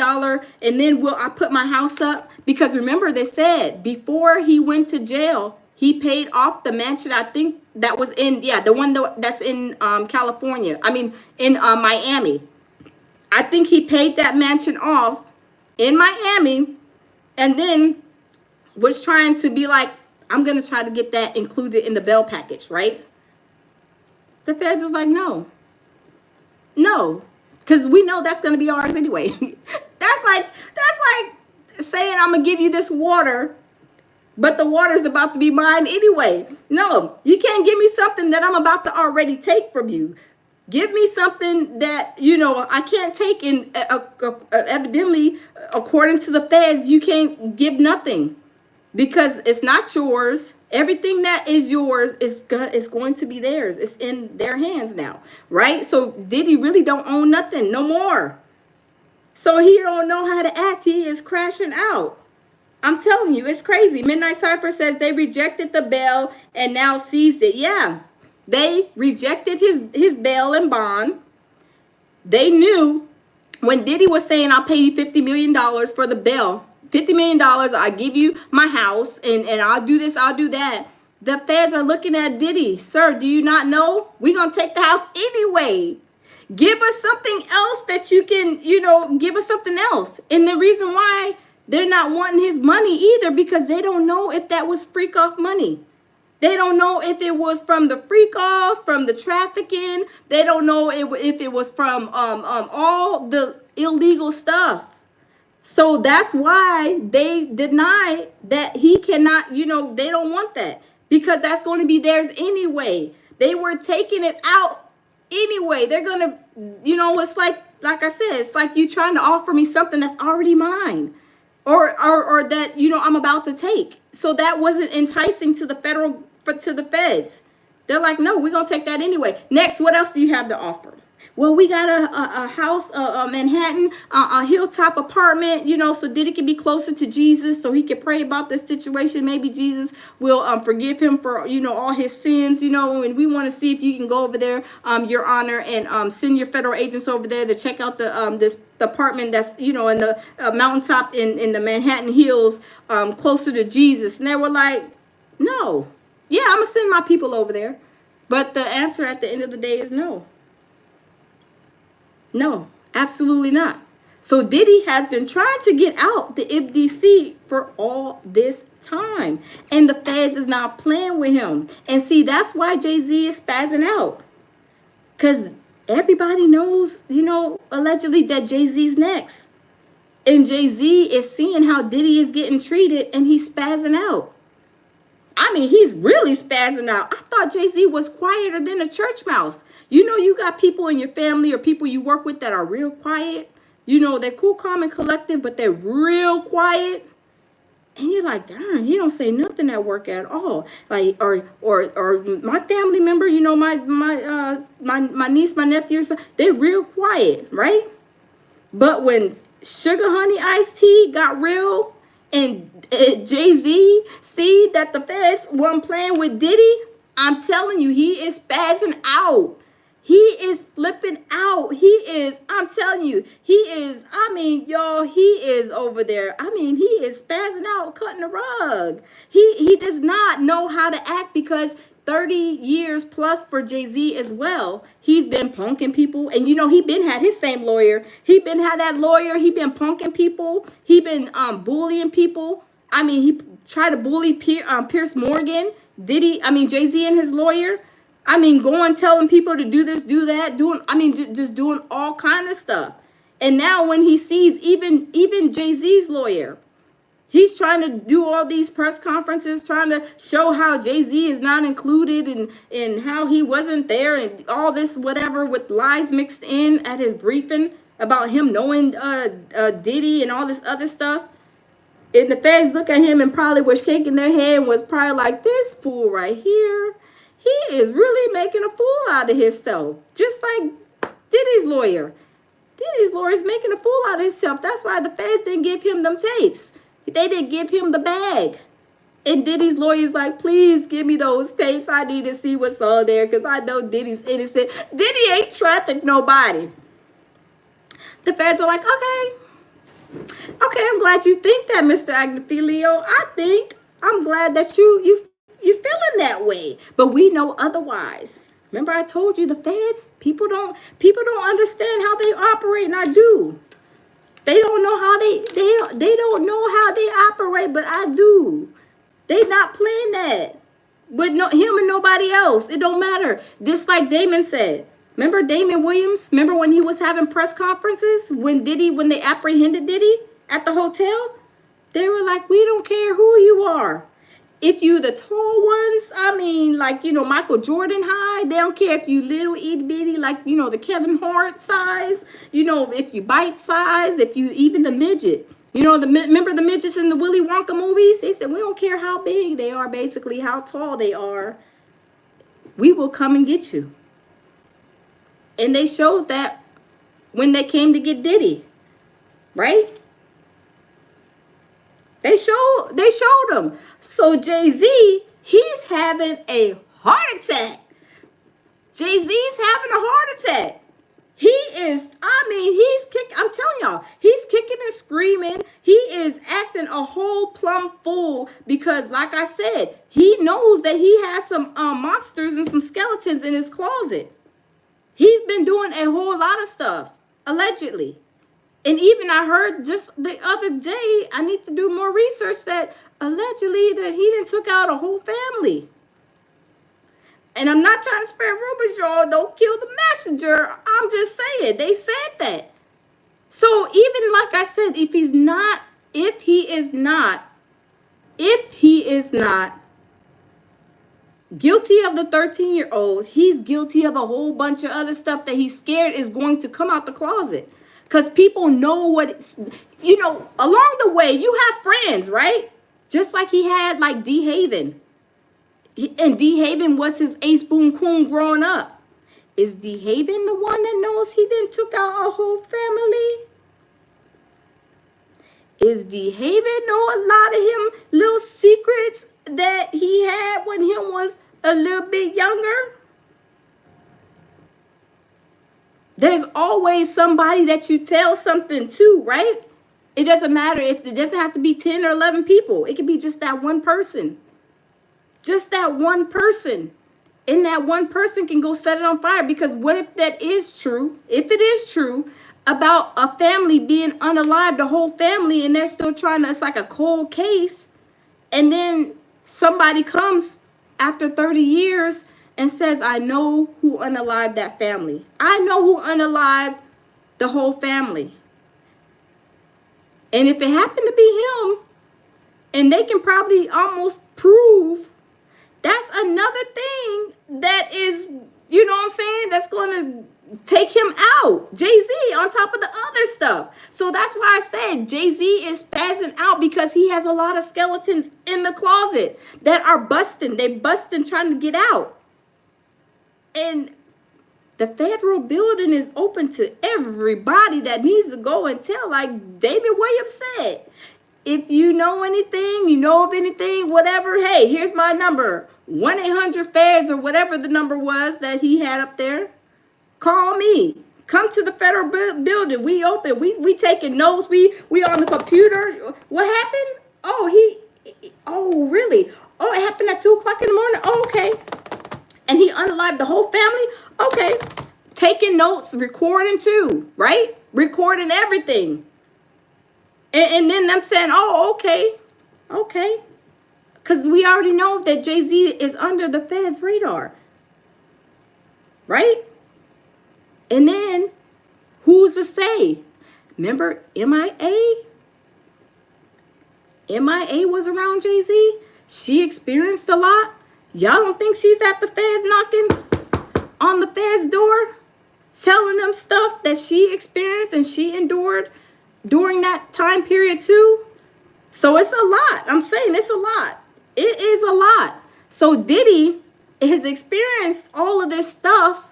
And then I put my house up? Because remember they said before he went to jail, he paid off the mansion. I think that was the one that's in California. I mean, in Miami. I think he paid that mansion off in Miami, and then was trying to be like, I'm going to try to get that included in the bail package, right? The feds is like, no, because we know that's going to be ours anyway. That's like saying I'm going to give you this water, but the water is about to be mine anyway. No, you can't give me something that I'm about to already take from you. Give me something that, I can't take in, evidently, according to the feds, you can't give nothing because it's not yours. Everything that is yours is going to be theirs. It's in their hands now, right? So Diddy really don't own nothing no more. So he don't know how to act. He is crashing out. I'm telling you, it's crazy. Midnight Cypher says they rejected the bail and now seized it. Yeah. They rejected his bail and bond. They knew when Diddy was saying, I'll pay you $50 million for the bail. $50 million, I give you my house, and I'll do this, I'll do that. The feds are looking at Diddy. Sir, do you not know? We're going to take the house anyway. Give us something else that you can, give us something else. And the reason why they're not wanting his money either, because they don't know if that was freak off money. They don't know if it was from the freak offs, from the trafficking. They don't know if it was from all the illegal stuff. So that's why they deny that he cannot, they don't want that, because that's going to be theirs anyway. They were taking it out anyway. They're going to, it's like I said, it's like you trying to offer me something that's already mine, or that, I'm about to take. So that wasn't enticing to the feds. They're like, no, we're going to take that anyway. Next, what else do you have to offer? Well, we got a house, Manhattan, a hilltop apartment, so Diddy can be closer to Jesus, so he can pray about this situation. Maybe Jesus will forgive him for, all his sins, and we want to see if you can go over there, Your Honor, and send your federal agents over there to check out the apartment that's, in the mountaintop in the Manhattan Hills, closer to Jesus. And they were like, no. Yeah, I'm going to send my people over there. But the answer at the end of the day is no. No, absolutely not. So Diddy has been trying to get out the FDC for all this time. And the feds is not playing with him. And see, that's why Jay-Z is spazzing out. Because everybody knows, allegedly that Jay-Z's next. And Jay-Z is seeing how Diddy is getting treated, and he's spazzing out. I mean, he's really spazzing out. I thought Jay-Z was quieter than a church mouse. You got people in your family or people you work with that are real quiet. They're cool, calm, and collective, but they're real quiet. And you're like, darn, he don't say nothing at work at all. Like, or my family member, my niece, my nephews, they're real quiet, right? But when Sugar Honey Iced Tea got real, and Jay-Z see that the feds weren't playing with Diddy, I'm telling you, he is spazzing out. He is flipping out. I'm telling you, he is over there. He is spazzing out, cutting the rug. He does not know how to act, because 30 years plus for Jay-Z as well. He's been punking people. And he been had his same lawyer. He been had that lawyer. He been punking people. He been bullying people. He tried to bully Pierce Morgan. Jay-Z and his lawyer. Going telling people to do this, do that, just doing all kind of stuff. And now when he sees even Jay-Z's lawyer, he's trying to do all these press conferences, trying to show how Jay-Z is not included and how he wasn't there and all this whatever, with lies mixed in at his briefing about him knowing Diddy and all this other stuff. And the feds look at him and probably was shaking their head and was probably like, this fool right here, he is really making a fool out of himself. Just like Diddy's lawyer. Diddy's lawyer is making a fool out of himself. That's why the feds didn't give him them tapes. They didn't give him the bag. And Diddy's lawyer's like, please give me those tapes. I need to see what's on there, because I know Diddy's innocent. Diddy ain't trafficked nobody. The feds are like, okay, I'm glad you think that, Mr. Agnifilio. I'm glad that you feeling that way. But we know otherwise. Remember, I told you the feds, people don't understand how they operate, and I do. They don't know how they don't know how they operate, but I do. They not playing that with him and nobody else. It don't matter. Just like Damon said. Remember Damon Williams? Remember when he was having press conferences when they apprehended Diddy at the hotel? They were like, we don't care who you are. If you the tall ones, Michael Jordan high, they don't care if you little itty bitty, the Kevin Hart size, if you bite size, if you even the midget. Remember the midgets in the Willy Wonka movies? They said, we don't care how big they are, basically how tall they are. We will come and get you. And they showed that when they came to get Diddy, right? They showed him. So Jay-Z, he's having a heart attack. Jay-Z's having a heart attack. He's kicking, I'm telling y'all, he's kicking and screaming. He is acting a whole plumb fool because, like I said, he knows that he has some monsters and some skeletons in his closet. He's been doing a whole lot of stuff, allegedly. And even I heard just the other day, I need to do more research, that allegedly that he done took out a whole family. And I'm not trying to spread rumors, y'all. Don't kill the messenger. I'm just saying, they said that. So even like I said, if he is not guilty of the 13-year-old, he's guilty of a whole bunch of other stuff that he's scared is going to come out the closet. Because people know along the way, you have friends, right? Just like he had like D. Haven. And D. Haven was his ace boom coon growing up. Is D. Haven the one that knows he then took out a whole family? Is D. Haven know a lot of him little secrets that he had when he was a little bit younger? There's always somebody that you tell something to, right? It doesn't matter if it doesn't have to be 10 or 11 people. It could be just that one person. Just that one person. And that one person can go set it on fire. Because what if that is true? If it is true about a family being unalived, the whole family, and they're still trying to, it's like a cold case. And then somebody comes after 30 years and says, I know who unalived that family. I know who unalived the whole family. And if it happened to be him, and they can probably almost prove, that's another thing that is, you know what I'm saying, that's going to take him out. Jay-Z on top of the other stuff. So that's why I said Jay-Z is spazzing out, because he has a lot of skeletons in the closet that are busting. They busting trying to get out. And the federal building is open to everybody that needs to go and tell, like David Williams said. If you know anything, you know of anything, whatever, hey, here's my number. 1-800-FEDS or whatever the number was that he had up there. Call me. Come to the federal building. We open. We taking notes. We on the computer. What happened? Oh, really? Oh, it happened at 2 o'clock in the morning? Oh, okay. And he unalived the whole family? Okay. Taking notes, recording too, right? Recording everything. And then them saying, oh, okay. Because we already know that Jay-Z is under the Fed's radar. Right? And then, who's to say? Remember MIA? MIA was around Jay-Z. She experienced a lot. Y'all don't think she's at the Feds knocking on the Feds door? Telling them stuff that she experienced and she endured during that time period too? So it's a lot. I'm saying it's a lot. It is a lot. So Diddy has experienced all of this stuff.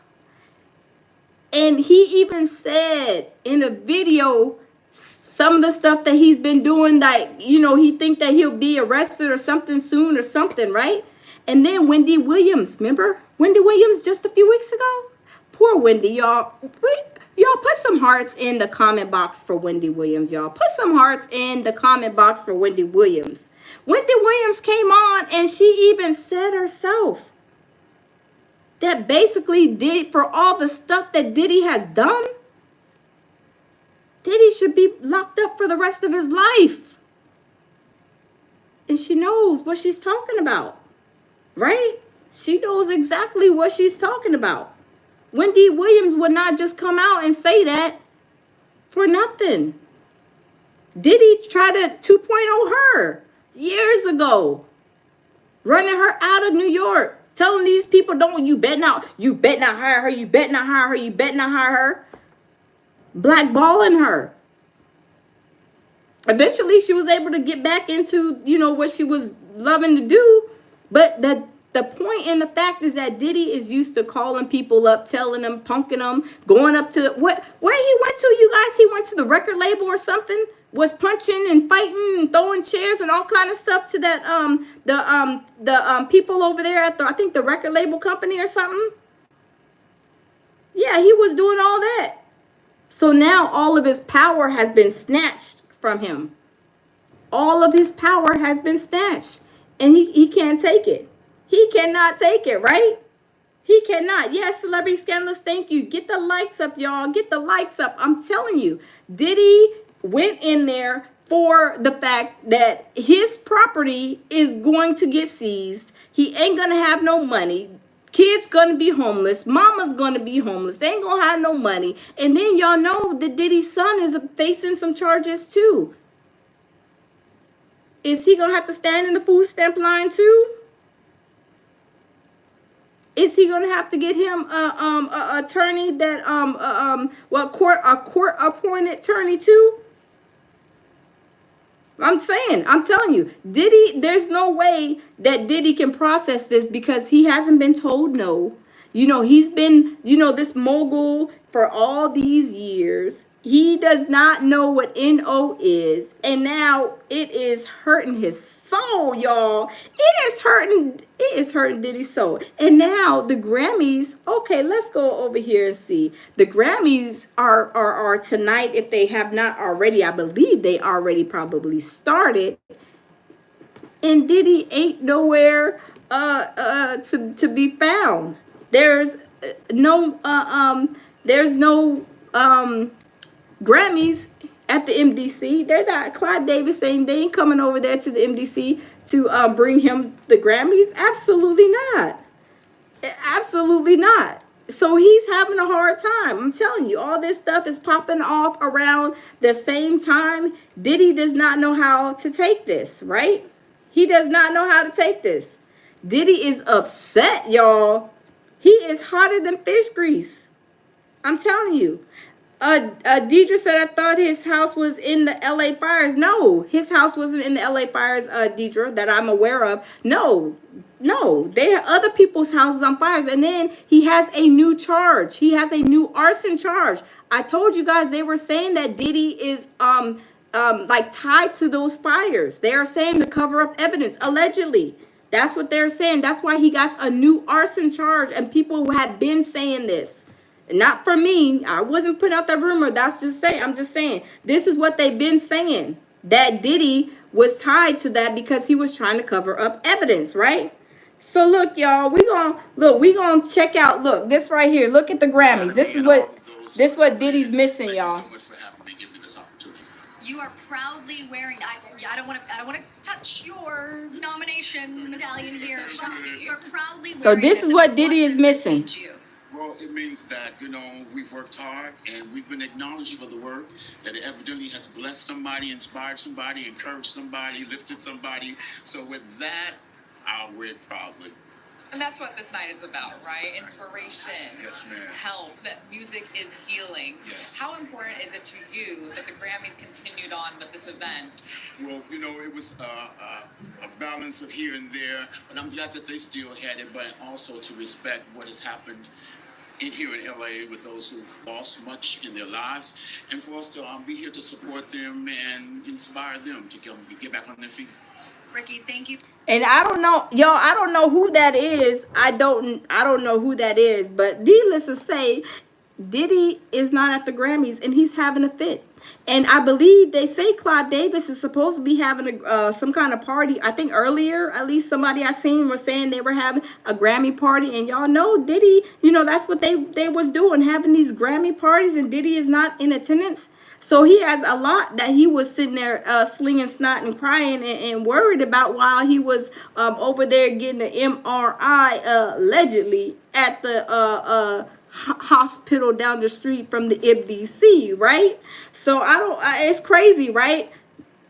And he even said in a video some of the stuff that he's been doing, like, he think that he'll be arrested or something soon or something, right? And then Wendy Williams, remember? Wendy Williams just a few weeks ago? Poor Wendy, y'all. Y'all put some hearts in the comment box for Wendy Williams, y'all. Put some hearts in the comment box for Wendy Williams. Wendy Williams came on and she even said herself that basically for all the stuff that Diddy has done, Diddy should be locked up for the rest of his life. And she knows what she's talking about, right? She knows exactly what she's talking about. Wendy Williams would not just come out and say that for nothing. Diddy tried to 2.0 her years ago, running her out of New York, telling these people, you bet not hire her, you bet not hire her, you bet not hire her, blackballing her. Eventually, she was able to get back into, what she was loving to do, but the point and the fact is that Diddy is used to calling people up, telling them, punking them, going up to where he went to, you guys. He went to the record label or something, was punching and fighting and throwing chairs and all kind of stuff to that the people over there at I think the record label company or something. Yeah, he was doing all that. So now all of his power has been snatched from him. All of his power has been snatched, and he can't take it. He cannot take it, right? He cannot. Yes, celebrity scandalous. Thank you. Get the likes up, y'all. Get the likes up. I'm telling you, Diddy went in there for the fact that his property is going to get seized. He ain't gonna have no money. Kids gonna be homeless. Mama's gonna be homeless. They ain't gonna have no money. And then y'all know that Diddy's son is facing some charges too. Is he gonna have to stand in the food stamp line too? Is he gonna have to get him a attorney that court appointed attorney too? I'm telling you, Diddy, there's no way that Diddy can process this because he hasn't been told no. You know, he's been, this mogul for all these years. He does not know what NO is. And now it is hurting his soul, y'all. It is hurting Diddy's soul. And now the Grammys, okay, let's go over here and see. The Grammys are tonight, if they have not already. I believe they already probably started. And Diddy ain't nowhere to be found. There's no Grammys at the MDC. They're not. Clive Davis saying they ain't coming over there to the MDC to bring him the Grammys. Absolutely not. Absolutely not. So he's having a hard time. I'm telling you, all this stuff is popping off around the same time. Diddy does not know how to take this, right? He does not know how to take this. Diddy is upset, y'all. He is hotter than fish grease. I'm telling you. Deidre said, I thought his house was in the LA fires. No, his house wasn't in the LA fires, Deidre, that I'm aware of. No, they have other people's houses on fires. And then he has a new charge. He has a new arson charge. I told you guys, they were saying that Diddy is like tied to those fires. They are saying to cover up evidence, allegedly. That's what they're saying. That's why he got a new arson charge. And people have been saying this. Not for me. I wasn't putting out that rumor. That's just saying. I'm just saying. This is what they've been saying. That Diddy was tied to that because he was trying to cover up evidence, right? So look, y'all. We gonna check out. Look, this right here. Look at the Grammys. This is what Diddy's missing, y'all. You are proudly wearing. I don't want to touch your nomination medallion here. You're proudly wearing. So this is what Diddy is missing. Well, it means that, we've worked hard and we've been acknowledged for the work, that it evidently has blessed somebody, inspired somebody, encouraged somebody, lifted somebody. So with that, I'll wear it proudly. And that's what this night is about, right? Inspiration, yes, ma'am. Help, that music is healing. Yes. How important is it to you that the Grammys continued on with this event? Well, it was a balance of here and there, but I'm glad that they still had it, but also to respect what has happened in here in LA with those who've lost much in their lives, and for us to be here to support them and inspire them to get back on their feet. Ricky, thank you. And I don't know, y'all, I don't know who that is. I don't know who that is, but needless to say, Diddy is not at the Grammys and he's having a fit. And I believe they say Clive Davis is supposed to be having some kind of party. I think earlier, at least somebody I seen was saying they were having a Grammy party. And y'all know Diddy, that's what they was doing, having these Grammy parties, and Diddy is not in attendance. So he has a lot that he was sitting there slinging snot and crying and worried about while he was over there getting the MRI allegedly at the hospital down the street from the MDC, right? So it's crazy, right?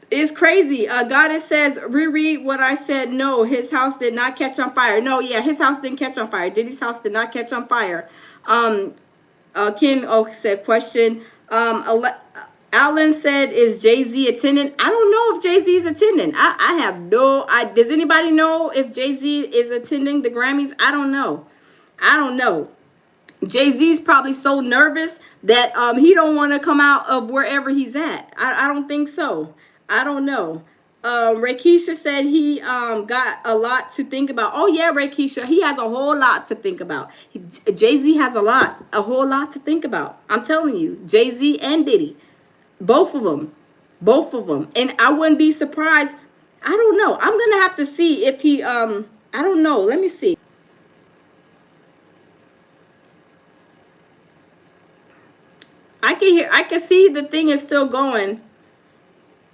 It's crazy. Goddess says, reread what I said. No, his house did not catch on fire. No, yeah, his house didn't catch on fire. Diddy's house did not catch on fire. Ken said, question. Alan said, is Jay-Z attending? I don't know if Jay-Z is attending. I have no idea. Does anybody know if Jay-Z is attending the Grammys? I don't know. Jay-Z's probably so nervous that he don't want to come out of wherever he's at. I don't think so. I don't know. Rakeisha said he got a lot to think about. Oh yeah, Rakeisha, he has a whole lot to think about. Jay-Z has a whole lot to think about. I'm telling you, Jay-Z and Diddy, both of them. both of them. And I wouldn't be surprised. I don't know. I'm gonna have to see if he I don't know. Let me see. I can see the thing is still going.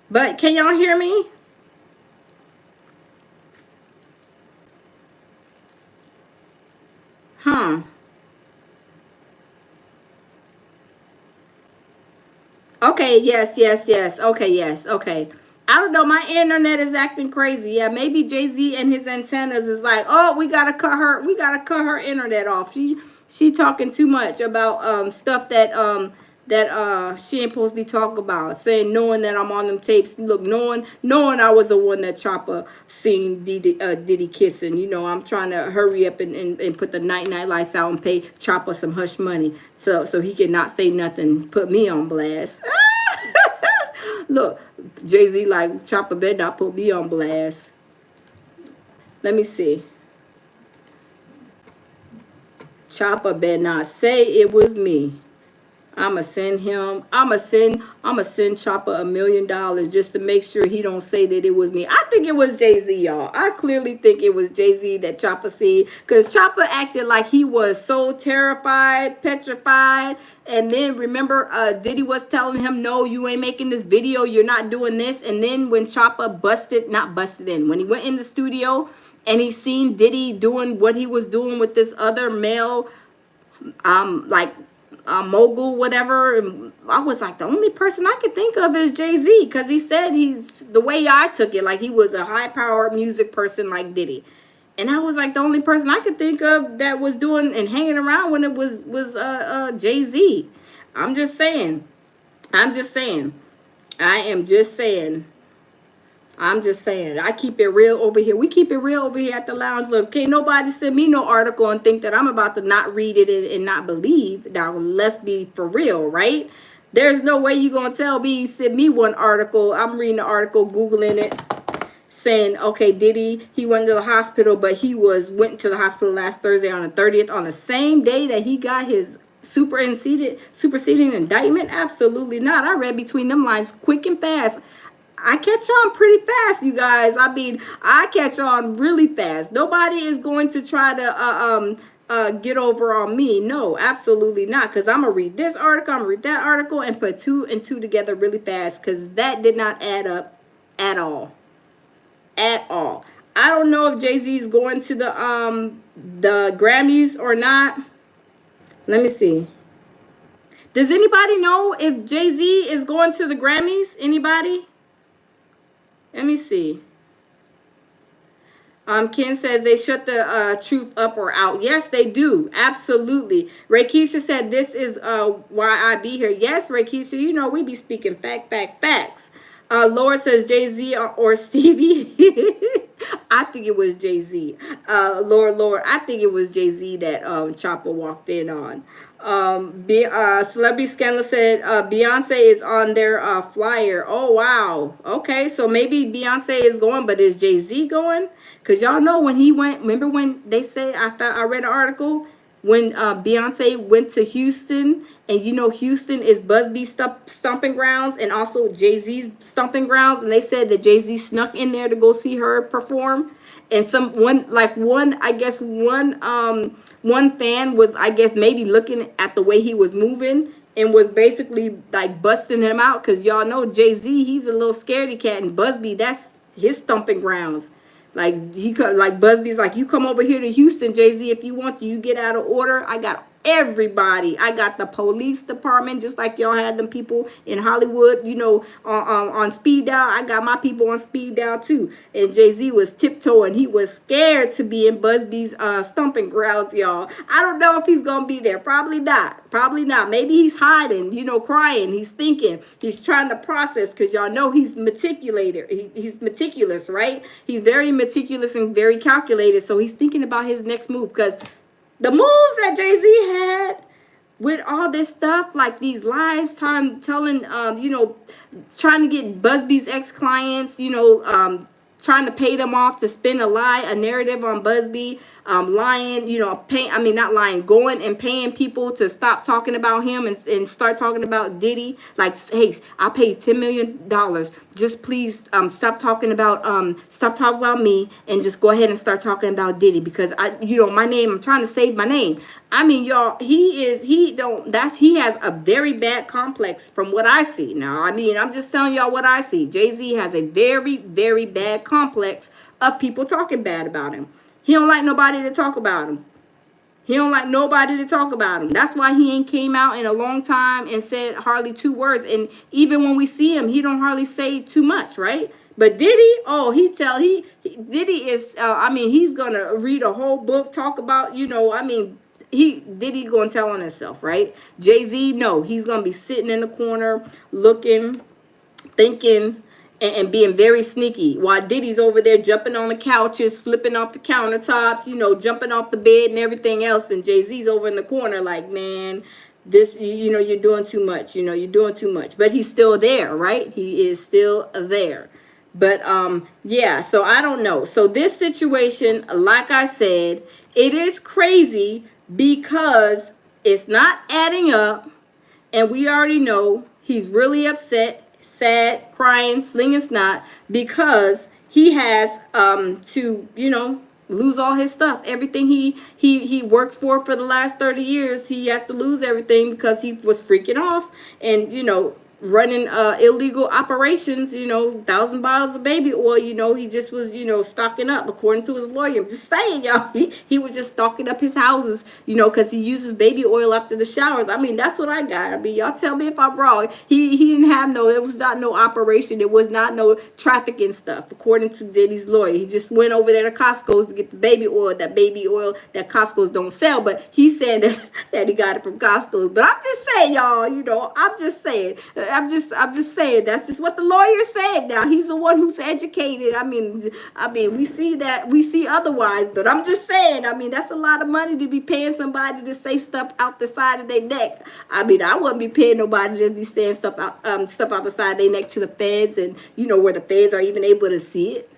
But can y'all hear me? Huh. Okay, yes. Okay, yes, okay. I don't know. My internet is acting crazy. Yeah, maybe Jay-Z and his antennas is like, oh, we gotta cut her internet off. She talking too much about stuff that she ain't supposed to be talking about. Saying knowing that I'm on them tapes. Look, knowing I was the one that Choppa seen Diddy kissing. You know, I'm trying to hurry up and put the night lights out and pay Choppa some hush money so he can not say nothing, put me on blast. Look, Jay-Z like, Choppa better not put me on blast. Let me see. Choppa better not say it was me. I'ma send Choppa $1 million just to make sure he don't say that it was me. I think it was Jay-Z, y'all. I clearly think it was Jay-Z that Choppa see, because Choppa acted like he was so terrified, petrified. And then remember, Diddy was telling him, no, you ain't making this video, you're not doing this. And then when Choppa when he went in the studio and he seen Diddy doing what he was doing with this other male, like mogul, whatever. And I was like, the only person I could think of is Jay-Z, because he said he's, the way I took it, like he was a high-powered music person like Diddy. And I was like, the only person I could think of that was doing and hanging around when it was Jay-Z. I'm just saying. I am just saying. I keep it real over here. We keep it real over here at the lounge. Look, can't nobody send me no article and think that I'm about to not read it and not believe. Now, let's be for real, right? There's no way you going to tell me, send me one article. I'm reading the article, Googling it, saying, okay, Diddy, he went to the hospital, but went to the hospital last Thursday on the 30th, on the same day that he got his superseding indictment. Absolutely not. I read between them lines quick and fast. I catch on pretty fast, you guys. I mean, I catch on really fast. Nobody is going to try to get over on me. No, absolutely not. Because I'm going to read this article, I'm going to read that article, and put two and two together really fast. Because that did not add up at all. At all. I don't know if Jay-Z is going to the Grammys or not. Let me see. Does anybody know if Jay-Z is going to the Grammys? Anybody? Let me see. Ken says they shut the truth up or out. Yes, they do. Absolutely. Rakeisha said this is why I be here. Yes, Rakeisha, you know we be speaking facts. Lord says Jay-Z or Stevie. I think it was Jay-Z. Lord, I think it was Jay-Z that Choppa walked in on. Celebrity Scandal said Beyonce is on their flyer. Oh, wow. Okay, so maybe Beyonce is going, but is Jay-Z going? Because y'all know when he went, remember when they say, I read an article, when Beyonce went to Houston, and you know Houston is Busby's stomping grounds and also Jay-Z's stomping grounds, and they said that Jay-Z snuck in there to go see her perform. And one fan was, I guess, maybe looking at the way he was moving and was basically like busting him out, because y'all know Jay-Z, he's a little scaredy cat, and Busby, that's his stomping grounds. Like Busby's like, you come over here to Houston, Jay-Z, if you want to. You get out of order. I got everybody. I got the police department, just like y'all had them people in Hollywood, you know, on speed dial. I got my people on speed dial too. And Jay-Z was tiptoeing. He was scared to be in Busby's stomping grounds, y'all. I don't know if he's gonna be there. Probably not. Maybe he's hiding, you know, crying. He's thinking. He's trying to process, because y'all know he's he's meticulous, right? He's very meticulous and very calculated. So he's thinking about his next move, because the moves that Jay-Z had with all this stuff, like these lies, telling, you know, trying to get Busby's ex-clients, you know, trying to pay them off to spin a lie, a narrative on Busby, lying, not lying, going and paying people to stop talking about him and start talking about Diddy. Like, hey, I'll pay you $10 million. Just please stop talking about me and just go ahead and start talking about Diddy, because my name, I'm trying to save my name. I mean, y'all, he has a very bad complex from what I see. Now, I mean, I'm just telling y'all what I see. Jay-Z has a very, very bad complex of people talking bad about him. He don't like nobody to talk about him. That's why he ain't came out in a long time and said hardly 2 words. And even when we see him, he don't hardly say too much, right? But Diddy, Diddy is, he's gonna read a whole book, talk about, Diddy gonna tell on himself, right? Jay-Z, no, he's gonna be sitting in the corner, looking, thinking, and being very sneaky, while Diddy's over there jumping on the couches, flipping off the countertops, jumping off the bed and everything else. And Jay-Z's over in the corner like, man, this, you're doing too much. You're doing too much. But he's still there, right? He is still there. But yeah, so I don't know. So this situation, like I said, it is crazy because it's not adding up. And we already know he's really upset, sad, crying, slinging snot, because he has to lose all his stuff. Everything he worked for the last 30 years, he has to lose everything because he was freaking off and running illegal operations, 1,000 bottles of baby oil. He just was stocking up, according to his lawyer. I'm just saying, y'all, he was just stocking up his houses, because he uses baby oil after the showers. I mean, that's what I got. I mean, y'all tell me if I'm wrong. He didn't have it was not no operation. It was not no trafficking stuff, according to Diddy's lawyer. He just went over there to Costco's to get the baby oil that Costco's don't sell, but he said that he got it from Costco's. But I'm just saying, y'all, I'm just saying that's just what the lawyer said. Now he's the one who's educated. I mean we see otherwise, but I'm just saying, I mean, that's a lot of money to be paying somebody to say stuff out the side of their neck. I mean, I wouldn't be paying nobody to be saying stuff out the side of their neck to the feds, and where the feds are even able to see it,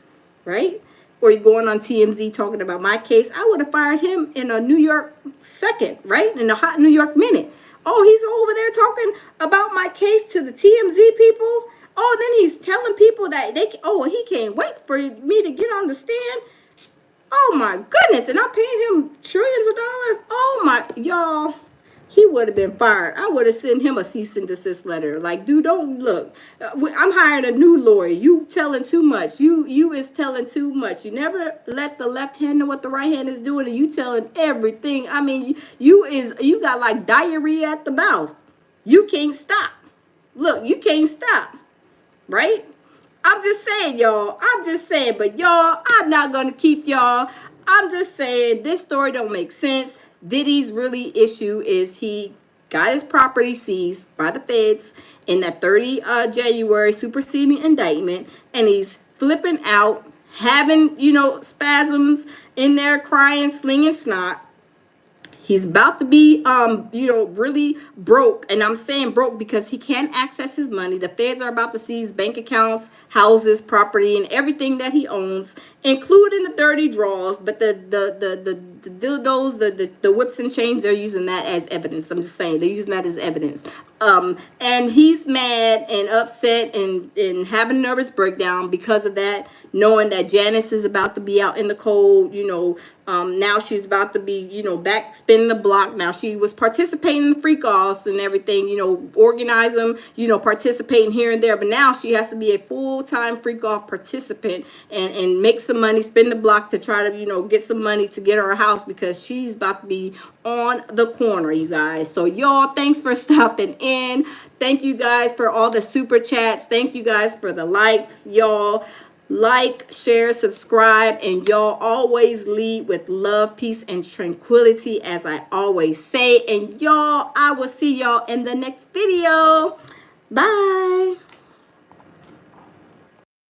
right? Or you're going on TMZ talking about my case. I would have fired him in a New York second, right? In a hot New York minute. Oh, he's over there talking about my case to the TMZ people. Oh, then he's telling people that he can't wait for me to get on the stand. Oh my goodness, and I'm paying him trillions of dollars. Oh my, y'all, he would have been fired. I would have sent him a cease and desist letter. Like, dude, don't look. I'm hiring a new lawyer. You telling too much. You is telling too much. You never let the left hand know what the right hand is doing, and you telling everything. I mean, you got like diarrhea at the mouth. You can't stop. Look, you can't stop. Right? I'm just saying, y'all. I'm just saying, but y'all, I'm not gonna keep y'all. I'm just saying this story don't make sense. Diddy's really issue is he got his property seized by the feds in that 30 January superseding indictment, and he's flipping out, having spasms in there, crying, slinging snot. He's about to be, really broke. And I'm saying broke because he can't access his money. The feds are about to seize bank accounts, houses, property, and everything that he owns, including the dirty drawers. But the dildos, the whips and chains, they're using that as evidence. I'm just saying, they're using that as evidence. And he's mad and upset and having a nervous breakdown because of that, knowing that Janice is about to be out in the cold, now she's about to be, back spinning the block. Now she was participating in the freak offs and everything, organize them, participating here and there. But now she has to be a full-time freak off participant and make some money, spin the block to try to, get some money to get her a house, because she's about to be on the corner, you guys. So y'all, thanks for stopping in. Thank you guys for all the super chats. Thank you guys for the likes, y'all. Like, share, subscribe, and y'all always lead with love, peace, and tranquility, as I always say. And y'all, I will see y'all in the next video. Bye.